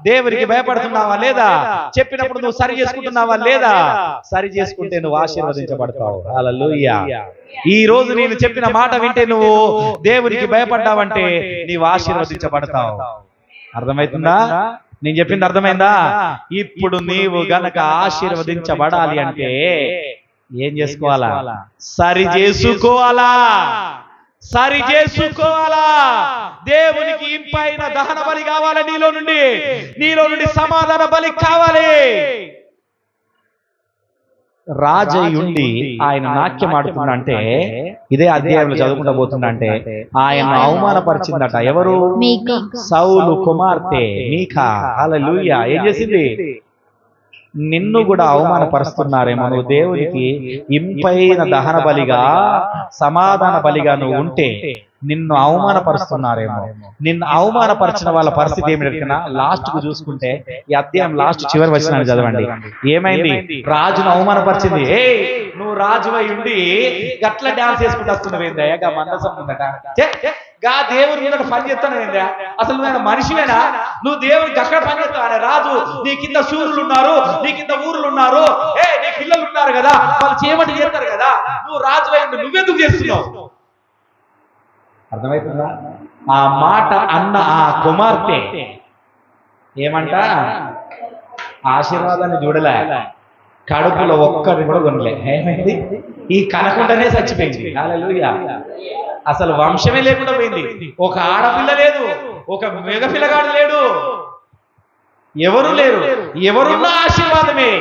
దేవునికి భయపడుతున్నావా లేదా? చెప్పినప్పుడు నువ్వు సరి చేసుకుంటున్నావా లేదా? సరి చేసుకుంటే నువ్వు ఆశీర్వదించబడతావు. హల్లెలూయా. ఈ రోజు నేను చెప్పిన మాట వింటే నువ్వు దేవునికి భయపడ్డావంటే నీవు ఆశీర్వదించబడతావు. అర్థమవుతుందా? నేను చెప్పింది అర్థమైందా? ఇప్పుడు నీవు గనక ఆశీర్వదించబడాలి అంటే ఏం చేసుకోవాలా? సరి చేసుకోవాలా. సరి చేసుకోవాలా. దేవునికి ఇంపైన దహన బలి కావాలి. నీలో నుండి సమాధాన బలి కావాలి. రాజయ్యుండి ఆయన నాట్యం ఆడుతుందంటే ఇదే అధ్యాయంలో చదువుకుంటూ పోతుందంటే ఆయన అవమానపరిచిందట. ఎవరు? సౌలు కుమార్తె మీకా. హల్లెలూయా. ఏం చేసింది? నిన్ను కూడా అవమానపరుస్తున్నారేమో. నువ్వు దేవునికి ఇంపైన దహన బలిగా సమాధాన బలిగా నువ్వు ఉంటే నిన్ను అవమానపరుస్తున్నారేమో. నిన్ను అవమానపరిచిన వాళ్ళ పరిస్థితి ఏమిటంటే లాస్ట్ కు చూసుకుంటే ఈ అధ్యాయం లాస్ట్ చివరి వచనాన్ని చదవండి. ఏమైంది? రాజును అవమానపరిచింది. ఏ నువ్వు రాజువై ఉండి గట్ల డాన్స్ చేసుకుంటూ వస్తున్నావేందా? మందసం ఉందట. గా దేవుని మీద పని చేస్తానేందా? అసలు నువ్వు మనిషివేనా? నువ్వు దేవునికి అక్కడ పని చేస్తావు. రాజు నీ కింద సూర్యులు ఉన్నారు, నీ కింద ఊరులు ఉన్నారు, నీ పిల్లలు ఉన్నారు కదా, వాళ్ళు చేయమని చేస్తారు కదా. నువ్వు రాజువై ఉండి నువ్వెందుకు చేస్తున్నావు? అర్థమవుతుందా? ఆ మాట అన్న ఆ కుమార్తె ఏమంట? ఆశీర్వాదాన్ని చూడలే, కడుపులో ఒక్కటి కూడా కొనలే. ఏమైంది? ఈ కనకుండానే చచ్చిపోయింది. హల్లెలూయా. అసలు వంశమే లేకుండా పోయింది. ఒక ఆడపిల్ల లేదు, ఒక మగపిల్లగాడు లేడు, ఎవరు లేరు. ఎవరున్నా ఆశీర్వాదమే.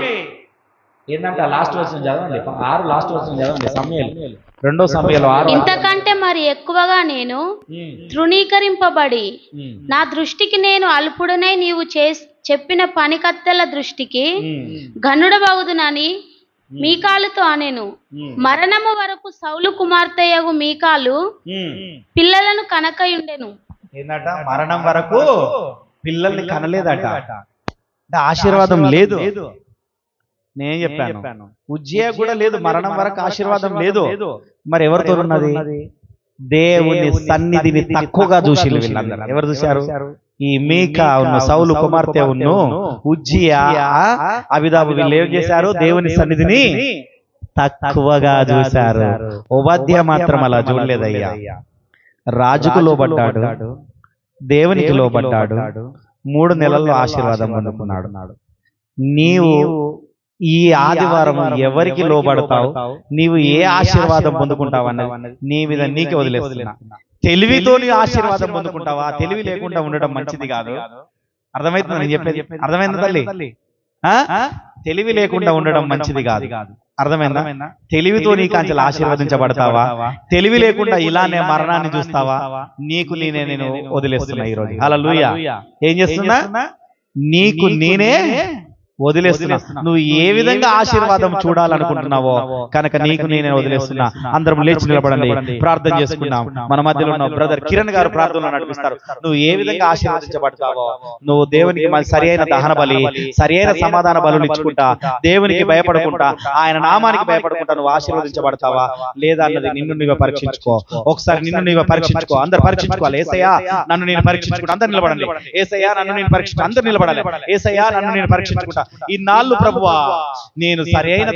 ఏంటంటే లాస్ట్ వర్షన్ చదవండి, 6 లాస్ట్ వర్షన్ చదవండి. సమూయేలు 2వ సమూయేలు 6. ఇంతకంటే మరి ఎక్కువగా నేను తృణీకరింపబడి నా దృష్టికి నేను అల్పుడనై నీవు చెప్పిన పనికత్తెల దృష్టికి ఘనుడబగుదునని మీకాలుతో అనెను. మరణము వరకు సౌలు కుమార్తెయగు మీకాలు పిల్లలను కనకయుండెను. ఏంటంట? మరణం వరకు పిల్లల్ని కనలేదట. అంటే ఆశీర్వాదం లేదు. నేను చెప్పాను ఉజ్జయ కూడా లేదు, మరణం వరకు ఆశీర్వాదం లేదు. మరి ఎవరితో ఉన్నది? దేవుని సన్నిధిని తక్కువగా చూసి వీళ్ళందరూ. ఎవరు చూశారు? ఈ మీకా ఉన్న సౌలు కుమార్తె ఉన్ను ఉజ్జియా అబిదాబు వీళ్ళు ఏం చేశారు? దేవుని సన్నిధిని తక్కువగా చూశారు. ఉపాధ్యాయ మాత్రం అలా చూడలేదయ్యా. రాజుకు లోబడ్డాడు, దేవునికి లోబడ్డాడు, 3 నెలల్లో ఆశీర్వాదం పొందుకున్నాడు. నీవు ఈ ఆదివారం ఎవరికి లోబడతావు? నీవు ఏ ఆశీర్వాదం పొందుకుంటావు అన్నది నీ మీద నీకే వదిలేస్తున్నా. తెలివితో నీ ఆశీర్వాదం పొందుకుంటావా? తెలివి లేకుండా ఉండడం మంచిది కాదు. అర్థమవుతుంది నేను చెప్పేది? అర్థమైందా తల్లి? తెలివి లేకుండా ఉండడం మంచిది కాదు. అర్థమైందా? తెలివితో నీ కాంచెలు ఆశీర్వదించబడతావా? తెలివి లేకుండా ఇలానే మరణాన్ని చూస్తావా? నీకు నేను వదిలేస్తున్నా ఈరోజు. హల్లెలూయా. ఏం చేస్తున్నా? నీకు నేనే వదిలేస్తున్నా. నువ్వు ఏ విధంగా ఆశీర్వాదం చూడాలనుకుంటున్నావో కనుక నీకు నేనే వదిలేస్తున్నా. అందరం లేచి నిలబడండి, ప్రార్థన చేసుకున్నాం. మన మధ్యలో ఉన్న బ్రదర్ కిరణ్ గారు ప్రార్థనలో నడిపిస్తారు. నువ్వు ఏ విధంగా ఆశీర్వదించబడతావో, నువ్వు దేవునికి సరి అయిన దహన బలి, సరి అయిన సమాధాన బలులు ఇచ్చుకుంటా, దేవునికి భయపడకుండా, ఆయన నామానికి భయపడకుండా నువ్వు ఆశీర్వదించబడతావా లేదా అన్నది నిన్ను నువ్వు పరీక్షించుకో. ఒకసారి నిన్ను నువ్వు పరీక్షించుకో. అందరు పరీక్షించుకోవాలి. ఏసయ్యా నన్ను నేను పరీక్షించుకుంటా. అందరు నిలబడండి. ఏసయ్యా నన్ను నేను పరీక్షించుకుంటా. అందరు నిలబడాలి. ఏసయ్యా నన్ను నేను పరీక్షించుకుంటా. ఇన్నాళ్ళు ప్రభువా నేను సరైన